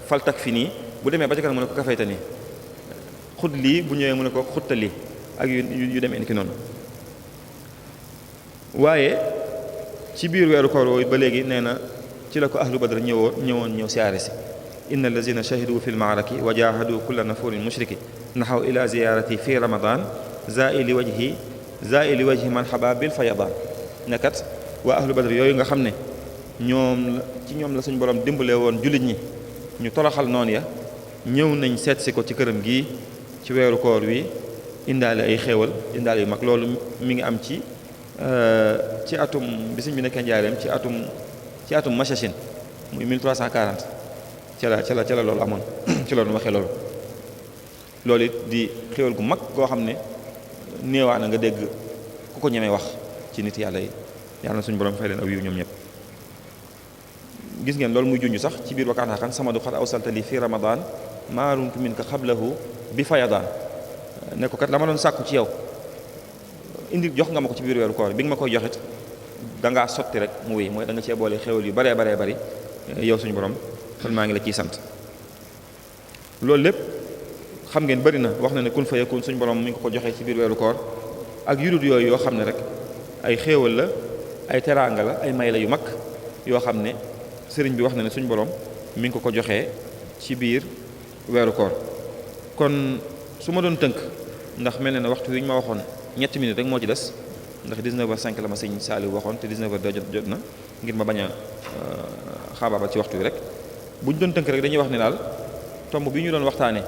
faltak fi nii bu demee ba ci kanam mu ne ko kafayta nii xut lii bu ñëwee mu ne ko xutta lii ak yu demee ni ki noonu waaye ci biir weeru koor wooyu ba léegi nee na ci la ko ahlu badr ñëw siyaare si inna allazina shahidu fi lmaaraki wa jahadu kulla nafurin mushriki naxaw ila ziyarati fi ramadan zaili wajhi man xaba bil fayadan nekkat waa ahlu badr yooyu nga xam ne ñoom la suñu borom dimbale woon jullit ñi ñu toroxal noonu ya ñëw nañ seet si ko ci këram gii ci weeru koor wi indaale ay xéewal indaale yu mag loolu mi ngi am ci atum bi sëñ bi nekkee njaareem ci atum machachine muy 1340 ca la loolu amoon ci loolu waxee loolu it di xéewal gu mag goo xam ne néewaa na nga dégg ku ko ñemee wax ci nit yàlla yi yàlla na suñu borom fay leen aw yiw ñoom ñëpp gis ngeen loolu muy junj sax ci biir wakkaan xaqan sama du xat aw saltali fi ramadan maarumtu min ka xablahu bi fayadaan ne ko kat la ma doon sàkku ci yow indi jox nga ma ko ci biir weeru koor bi nga ma koy joxit dangaa sotti rek mu wéy mooy da nga cee boole xéwal yu baree bari yow suñu borom kon maa ngi la ciy sant loolu lépp xam ngeen bari na wax na ne kun fa yakun suñu borom mi ngi ko joxee ci biir weeru koor ak yudut yooyu yoo xam ne rek ay xéewal la ay teraanga la ay may la yu mag yoo xam ne sëriñ bi wax na ne suñu borom mi ngi ko joxee ci biir weeru koor kon su ma doon tënk ndax mel na ne waxtu wi ñu ma waxoon ñetti minutes rek moo ci des ndax 19h05 la ma sëñ Saliou waxoon te 19h2 jot na ngir ma bañ a xaabaabal ci waxtu wi rek bu ñu doon tënk rek dañuy wax ne daal tomb bi ñu doon waxtaane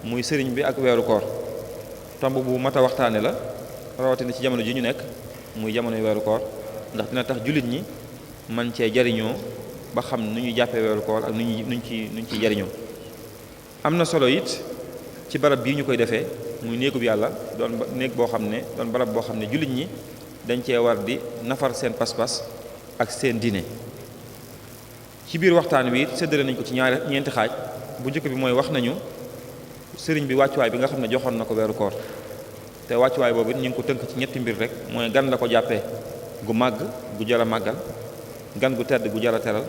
muy sëriñ bi ak weeru koor tomb bu mat a waxtaane la rawatina ci jamono ji ñu nekk muy jamono weeru koor ndax dina tax jullit ñi man cee jariñoo ba xam nu ñuy jàppee weeru koor ak nuñ ciy jariñoo am na solo it ci barab bii ñu koy defee muy néegub yàlla doon néeg boo xam ne doon barab boo xam ne jullit ñi dañ cee war di nafar seen pas-pas ak seen diine ci biir waxtaan wi séddale nañ ko ci ñeenti xaaj bu njëkk bi mooy wax nañu sëriñ bi wàccuwaay bi nga xam ne joxoon na ko weeru koor te wàccuwaay boobu ñu ngi ko tënk ci ñetti mbir rek mooy gan la ko jàppee gu màgg gu jar a màggal gan gu tedd gu jar a teral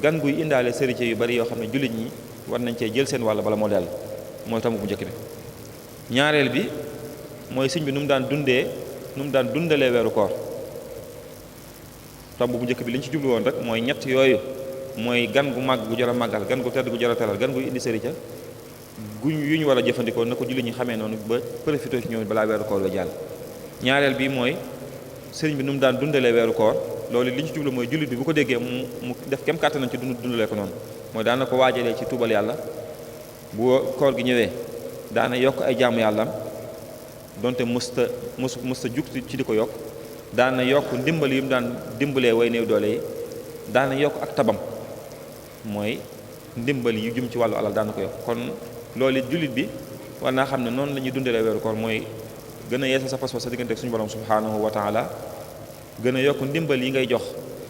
gan guy indaale sërite yu bari yoo xam ne jullit ñi war nañ cee jël seen wàll bala moo dell mooy tomb bu njëkk bi ñaareel bi mooy sëñ bi nu mu daan dundalee weeru koor tomb bu njëkk bi li ñu ci jublu woon rek mooy ñett yooyu mooy gan gu màgg gu jar a màggal gan gu tedd gu jar a teral gan guy indi sërite yu ñu war a jëfandikoo na ko jullit ñi xamee noonu ba profité ci ñoom balaa weeru koor wa jàll ñaareel bi mooy sëriñ bi nu mu daan dundalee weeru koor loolu li ñu ci jublu mooy jullit bi bu ko déggee mu def kem kàttanam ci dundalee ko noonu mooy daana ko waajalee ci tuubal yàlla bu koor gi ñëwee daana yokk ay jaamu yàllam donte mësta jug ci di ko yokk daana yokk ndimbal yi mu daan dimbalee way néew doole yi daana yokk ak tabam mooy ndimbal yu jum ci wàllu alal daana ko yokk kon loolu it jullit bi war naa xam ne noonu la ñuy dundalee weeru koor mooy gën a yeesal sa pas-pas sa diggante ak suñu borom subhanahu wa taala gën a yokk ndimbal yi ngay jox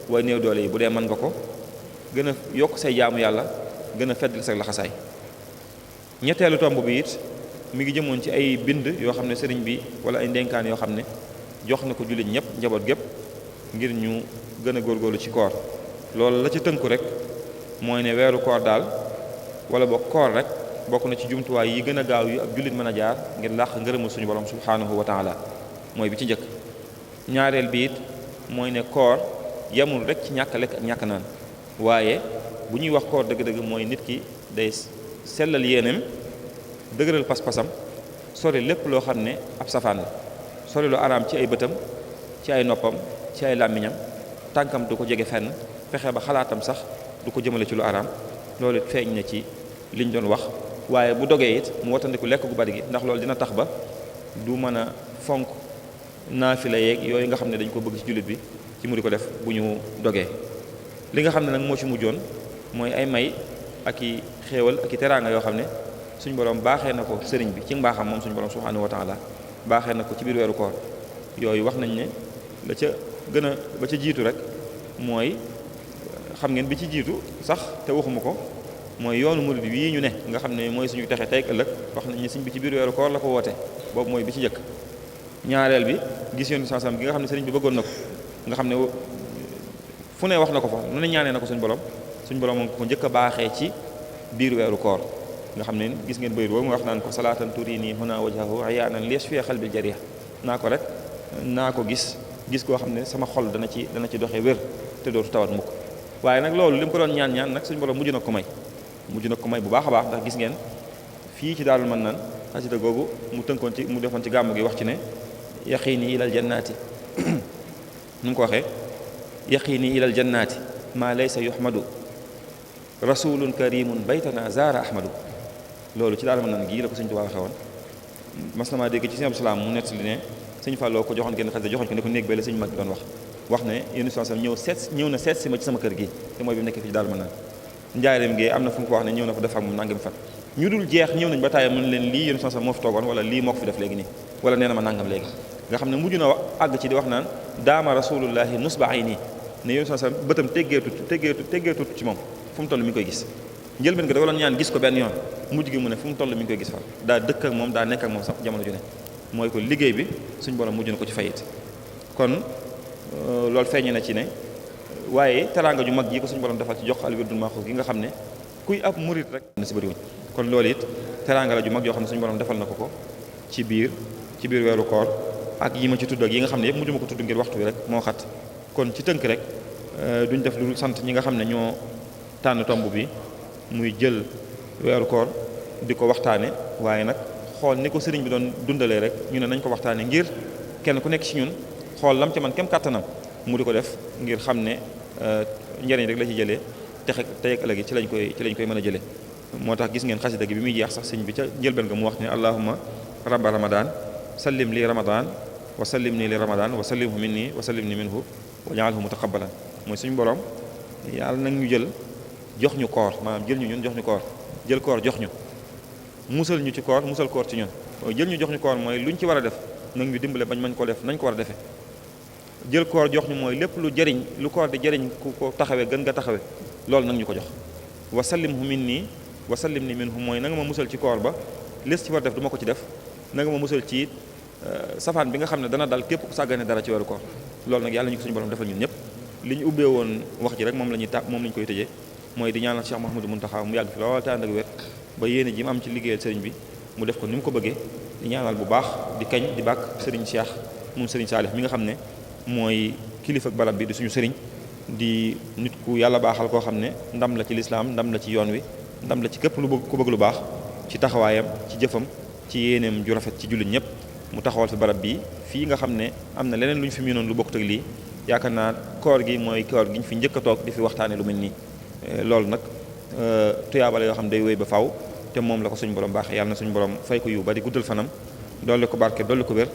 way néew doole yi bu dee mën nga ko gën a yokk say jaamu yàlla gën a feddal sa laxasaay. ñetteelu tomb bi it mi ngi jëmoon ci ay bind yoo xam ne sëriñ bi wala ay ndénkaan yoo xam ne jox na ko jullit ñëpp njaboot gépp ngir ñu gën a góorgóorlu ci koor. loolu la ci tënku rek mooy ne weeru koor daal wala boog koor rek bokk na ci jumtuwaay yi gën a gaaw yu ab jullit mën a jaar ngir làq ngërëmul suñu borom subhanahu wa taala mooy bi ci njëkk. ñaareel bi it mooy ne koor yamul rek ci ñàkk lekk ak ñàkk naan waaye bu ñuy wax koor dëgg-dëgg mooy nit ki day sellal yéeneem dëgëral pas-pasam sori lépp loo xam ne ab safaan la sori lu araam ci ay bëtam ci ay noppam ci ay làmmiñam tànkam du ko jege fenn fexe ba xalaatam sax du ko jëmale ci lu araam loolu it feeñ na ci liñ doon wax. waaye bu dogee it mu watandiku lekk gu bari gi ndax loolu dina tax ba du mën a fonk naafila yeeg yooyu nga xam ne dañ ko bëgg ci jullit bi ci mu di ko def bu ñu dogee. li nga xam ne nag moo ci mujjoon mooy ay may ak i xéewal ak i teraanga yoo xam ne suñu borom baaxee na ko sëriñ bi ci mbaaxam moom suñu borom subhanahu wa taala baaxee na ko ci biir weeru koor. yooyu wax nañ ne la ca gën a ba ca jiitu rek mooy xam ngeen bi ci jiitu sax te waxuma ko mooy yoonu murid wii ñu ne nga xam ne mooy suñu texe tey ak ëllëg wax nañ ne sëriñ bi ci biir weeru koor la ko woote boobu mooy bi ci njëkk. ñaareel bi gis yoonu sansam gi nga xam ne sëriñ bi bëggoon na ko nga xam ne fu ne wax na ko fa nu ne ñaanee na ko suñu borom moo ko njëkk a baaxee ci biir weeru koor nga xam ne gis ngeen bayit boobu mu wax naan ko salaatan turini huna wajhahu ayaanan lies fi qalbil jarih naa ko rek naa ko gis koo xam ne sama xol dana ci doxee wér te dootu tawat mukk. waaye nag loolu li mu ko doon ñaan nag suñu borom mujj na ko may bu baax a baax ndax gis ngeen fii ci Daarul Mannaan xasida googu mu defoon ci gàmmu gi wax ci ne yaqiini ilal jannaati nu mu ko waxee yaqiini ilal jannaati maa laysa yuhmadu rasulun karimun baytana zaara ahmadu. loolu ci Daarul Mannaan gii la ko sëñ Tuubaa waxee woon mas na maa dégg ci sëñ Abdou Salaam mu nettali ne sëñ Falloo ko joxoon genn xasida joxoon ko ne ko néeg ba la sëñ mag bi doon wax ne yéen ñëw na seet si ma ci sama kër gi te mooy bi mu nekk fii ci Daarul Mannaan njaareem gi am na fu mu ko wax ne ñëw na fa def ak moom nangam fan ñu dul jeex ñëw nañ ba tàyyi mën leen lii yéen moo fi toogoon wala lii moo ko fi def léegi nii wala nee na ma nangam léegi nga xam ne mujj na àgg ci di wax naan daama rasulullahi nusba ay nii ne yéen bëtam teggeetut ci moom fu mu toll mi ngi koy gis njëlbeen nga da doon ñaan gis ko benn yoon mujj gi mu ne fu mu toll mi ngi koy gis fa daa dëkk ak moom daa nekk ak moom sax jamono ju ne mooy ko liggéey bi suñ borom mujj na ko ci fayit kon loolu feeñe na ci ne waaye teraanga ju mag yi ko suñu borom defal ci jox al wirdul maxuus gi nga xam ne kuy ab murit rek na si bëriwuñ kon loolu it teraanga la ju mag yoo xam ne suñu borom defal na ko ci biir weeru koor ak yi ma ci tudd ak yi nga xam ne yëpp mujj ma ko tudd ngir waxtu wi rek moo xat kon ci tënk rek duñ def lu sant ñi nga xam ne ñoo tànn tomb bi muy jël weeru koor di ko waxtaane waaye nag xool ni ko sëriñ bi doon dundalee rek ñu ne nañ ko waxtaane ngir kenn ku nekk ci ñun xool lam ci man kem kàttanam mu di ko def ngir xam ne njëriñ rek la ci jëlee texe tey ak ëllëg yi ci lañ koy mën a jëlee moo tax gis ngeen xasida gi bi muy jeex sax sëñ bi ca njëlbeen nga mu wax ne allahumma rabba ramadan sallim li ramadan wa sallim nii li ramadan wa sallimhu minni wa sallim ni minhu wa jaalhu mutaqabbalan mooy suñu borom yàlla nag ñu jël jox ñu koor maanaam jël ñu ñun jox ñu koor jël koor jox ñu musal ñu ci koor musal koor ci ñun jël ñu jox ñu koor mooy luñ ci war a def nag ñu dimbale bañ mañ ko def nañ ko war a defee jël koor jox ñu mooy lépp lu jëriñ lu koor di jëriñ ku ko taxawee gën nga taxawee loolu nag ñu ko jox wa sallimhu minni wa sallim ni minhu mooy na nga ma musal ci koor ba les ci war def du ma ko ci def na nga ma musal ci safaan bi nga xam ne dana dal képp ku sàggane dara ci weeru koor loolu nag yàlla ñu ko suñu borom defal ñun ñëpp li ñu ubbee woon wax ji rek moom la ñuy moom la ñu koy tëjee mooy di ñaanal Cheikh Mouhamadou Mountakha mu yàgg fi lool te ànd ak wér ba yéene ji mu am ci liggéeyal sëriñ bi mu def ko ni mu ko bëggee di ñaanal bu baax di kañ di bàkk sëriñ Cheikh moom sëriñ Saalih mi nga xam ne mooy kilifa ak barab bi di suñu sëriñ di nit ku yàlla baaxal koo xam ne ndam la ci lislaam ndam la ci yoon wi ndam la ci képp lu bëgg ku bëgg lu baax ci taxawaayam ci jëfam ci yéeneem ju rafet ci jullit ñëpp mu taxawal fi barab bi fii nga xam ne am na leneen lu ñu fi miinoon lu bokkut ak lii yaakaar naa koor gi mooy koor gi ñu fi njëkk a toog di fi waxtaane lu mel nii loolu nag tuyaabale yoo xam day wéy ba faw te moom la ko suñu borom baaxee yàlla na suñu borom fay ko yu bari guddal fanam dolli ko barke dolli ko wér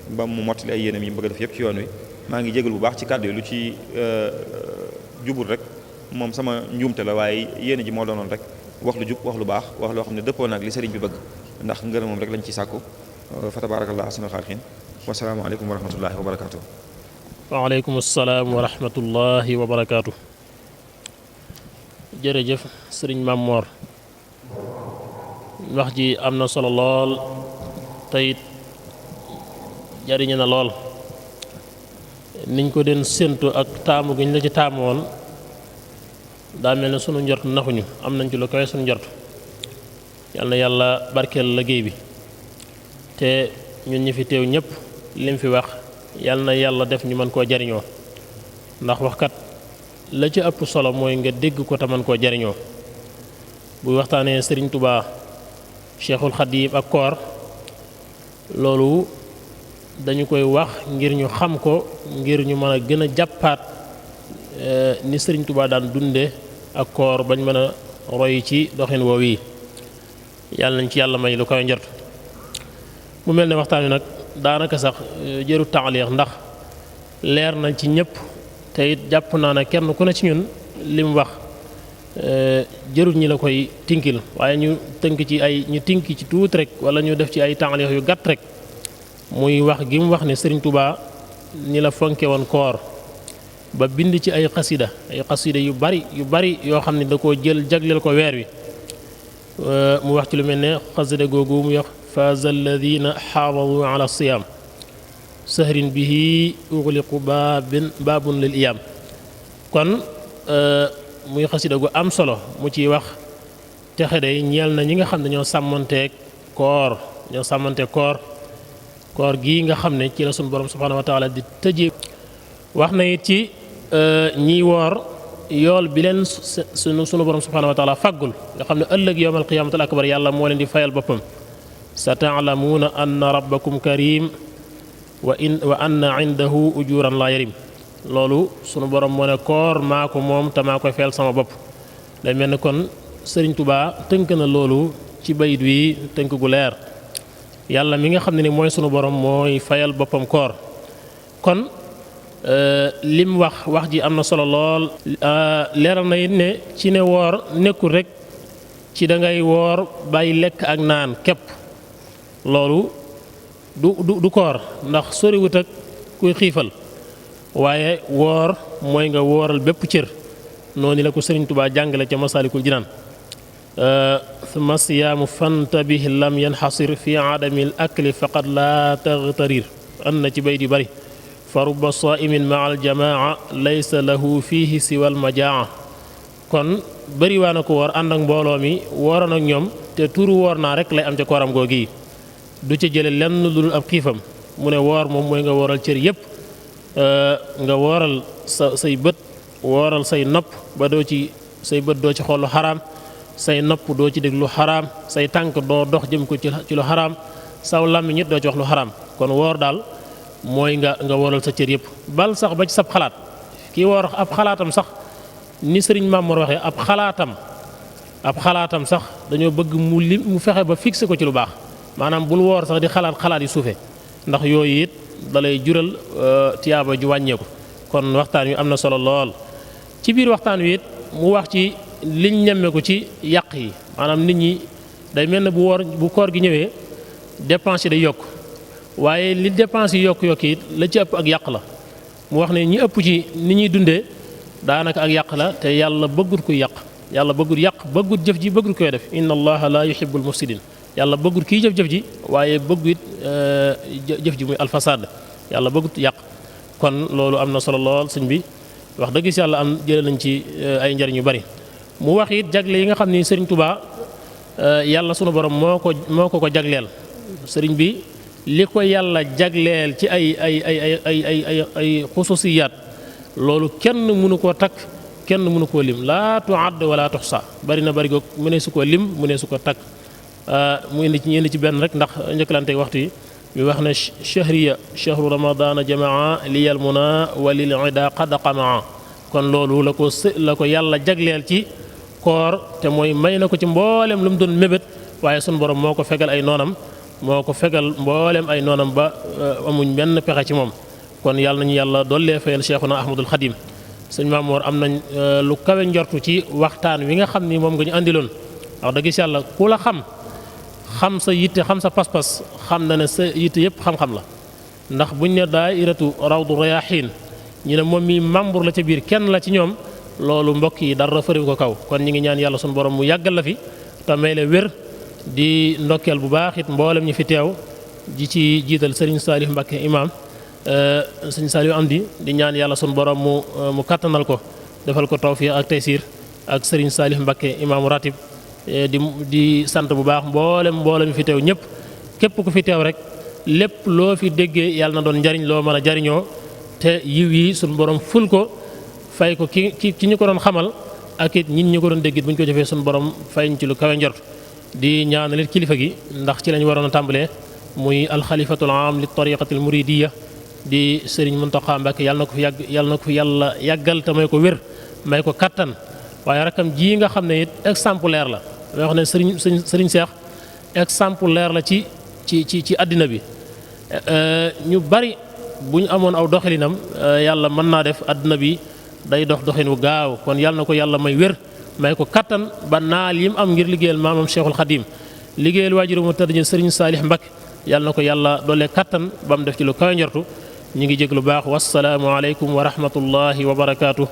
ba mu mottali ay yéenam yi mu bëgg a def yëpp ci yoon wi maa ngi jégal bu baax ci kàddu yi lu ci jubul rek moom sama njuumte la waaye yéene ji moo doonoon rek wax lu jub wax lu baax wax loo xam ne dëppoo naag li sëriñ bi bëgg ndax ngërëm moom rek lañ ci sàkku fa tabarakallah ahsanul xaaliqiin wasalaamu aleykum wa rahmatullahi wa barakatuh waaleykum salaam wa rahmatullahi wa barakaatu. jërëjëf sëriñ Mame Mor wax ji am na solo lool teyit jariñu na lool niñ ko den séentu ak taamu gi ñu la ci taamu woon daa mel ne sunu njort naxuñu am nañ ci lu kawe sunu njort yal na yàlla barkeel liggéey bi te ñun ñi fi teew ñëpp lim fi wax yal na yàlla def ñu mën koo jariñoo ndax waxkat la ci ëpp solo mooy nga dégg ko te mën koo jariñoo buy waxtaanee Sëriñ Tubaa Cheikhul Khadim ak koor loolu dañu koy wax ngir ñu xam ko ngir ñu mën a gën a jàppaat ni Sëriñ Tubaa daan dunde ak koor bañ mën a roy ci doxin woowu yi yàlla nañ ci yàlla may lu koy njort mu mel ne waxtaan wi nag daanaka sax jëru taaliix ndax leer nañ ci ñëpp te it jàpp naa ne kenn ku ne ci ñun li mu wax jërut ñi la koy tinkil waaye ñu tënk ci ñu tinki ci tuut rek wala ñu def ci ay taaliix yu gàtt rek muy wax gi mu wax ne Sëriñ Tubaa ni la fonke woon koor ba bind ci ay xasida yu bari yoo xam ne da koo jël jagleel ko weer wi mu wax ci lu mel ne xasida googu mu wax faaza alladina xaafadu ala siyaam sahrin bihi uxliqu baabun lil iyaam kon muy xasida gu am solo mu ciy wax texe day ñeel na ñi nga xam ne ñoo sàmmanteeg koor koor gii nga xam ne ci la sunu borom subhaanahu wa taala di tëjee wax na it ci ñiy woor yool bi leen sunu borom subhaanahu wa taala faggul nga xam ne ëllëg yowmal qiyaamatul akbar yàlla moo leen di fayal boppam sa taalamuuna anna rabbakum karim wa anna indahu ujuran la yarim loolu sunu borom moo ne koor maa ko moom te maa koy fayal sama bopp day mel ni kon Sëriñ Tubaa tënk na loolu ci bayit wi tënk gu leer yàlla mi nga xam ne ni mooy sunu borom mooy fayal boppam koor kon lim wax ji am na solo lool leeral na it ne ci ne woor nekkul rek ci da ngay woor bàyyi lekk ak naan képp loolu du koor ndax soriwut ak kuy xiifal waaye woor mooy nga wooral bépp cër noonu la ko Sëriñ Tubaa jàngale ca Masaalikul Jinaan summa siyaamu fantabih lam yanxasir fi adamil akli faqad laa taxtarir am na ci bayt yu bari fa rubba saimin maa aljamaa laysa lahu fihi siwal majaa kon bëri waa na ko woor ànd ak mbooloo mi wooroon ak ñoom te turu woor naa rek lay am ca kooram googi du ca jële lenn lu dul ab xiifam mu ne woor moom mooy nga wooral cër yépp nga wooral say bët wooral say nopp ba doo ci say bët doo ci xool lu xaraam say nopp doo ci dégg lu xaraam say tànk doo dox jëm ko ci lu xaraam saw làmmiñ it doo ci wax lu xaraam kon woor daal mooy nga wooral sa cër yëpp bal sax ba ci sab xalaat kii woor ab xalaatam sax ni sëriñ Mame Mor waxee ab xalaatam sax dañoo bëgg mu fexe ba fixé ko ci lu baax maanaam bul woor sax di xalaat yu suufe ndax yooyu it dalay jural tiyaaba ju wàññeeku kon waxtaan wi am na solo lool ci biir waxtaan wi it mu wax ci liñ ñemmeeku ci yàq yi maanaam nit ñi day mel ne bu koor gi ñëwee dépense yi day yokk waaye li dépense yi yokk it la ci ëpp ak yàq la mu wax ne ñi ëpp ci ni ñuy dundee daanaka ak yàq la te yàlla bëggut kuy yàq yàlla bëggut jëf ji bëggut koy def inna allaha la yuhibbul mufsidin yàlla bëggut kii jëf ji waaye bëggut jëf ji muy alfasad yàlla bëggut yàq kon loolu am na solo lool sëñ bi wax dëgg si yàlla jëlee nañ ci ay njariñ yu bari mu wax it jagle yi nga xam ni Sëriñ Tubaa yàlla sunu borom moo ko jagleel sëriñ bi li ko yàlla jagleel ci ay xususiyaat loolu kenn mënu koo takk kenn mënu koo lim laa tuadd wala tuxsa bari na bari goog mu ne su ko lim mu ne su ko takk mu indi ci benn rek ndax njëkkalante waxtu yi mi wax ne chahriya chahru ramadana jamaa liyal muna wa lil ida qad qamaa kon loolu la ko yàlla jagleel ci koor te mooy may na ko ci mboolem lu mu doon mébét waaye sunu borom moo ko fegal ay noonam mboolem ay noonam ba amuñ benn pexe ci moom kon yàlla nañu yàlla dollee fayal Cheikhuna Ahmadul Xadim sëñ Mame Mor am nañ lu kawe njortu ci waxtaan wi nga xam ni moom nga ñu andiloon wax dëgg si yàlla ku la xam sa yitte xam sa pas-pas xam na ne sa yitte yëpp xam-xam la ndax buñ ne daayiratu rawdu rayaxiin ñu ne moom mi membre la ca biir kenn la ci ñoom loolu mbokk yi dara fëriwu ko kaw kon ñi ngi ñaan yàlla sunu borom mu yàggal la fi te may la wér di ndokkeel bu baax it mboolem ñi fi teew ji ci jiital Serigne Salih Mbacké imam Serigne Salih Amdi di ñaan yàlla sunu borom mu kattanal ko defal ko tawfiq ak taysir ak Serigne Salih Mbacké imaamu ratib di sant bu baax mboolem fi teew ñëpp képp ku fi teew rek lépp loo fi déggee yàlla na doon njariñ loo mën a jariñoo te yiw yi sunu borom ful ko fay ko ki ñu ko doon xamal ak it ñin ñu ko doon déggit bu ñu ko jëfee sunu borom fay ñu ci lu kawe njort di ñaanal kilifa gi ndax ci lañ waroon a tàmbalee muy alxalifatul am li tariqatil muridiya di Serigne Mountakha Mbacké yàlla na ko fi yàlla yàggal te may ko wér may ko kattan waaye rakam ji nga xam ne it exemplaire la may wax ne Serigne Cheikh exemplaire la ci àddina bi ñu bari bu ñu amoon aw doxalinam yàlla mën naa def àddina bi day dox doxin wu gaaw kon yàlla na ko yàlla may wér may ko kattan ba naal yi mu am ngir liggéeyal maamam Cheikhul Khadim liggéeyal waajuru mu tëdd Serigne Salih Mbacké yàlla na ko yàlla doole kattan ba mu def ci lu kawe njortu ñu ngi jég lu baax wasalaamu aleykum wa rahmatullahi wa barakaatu.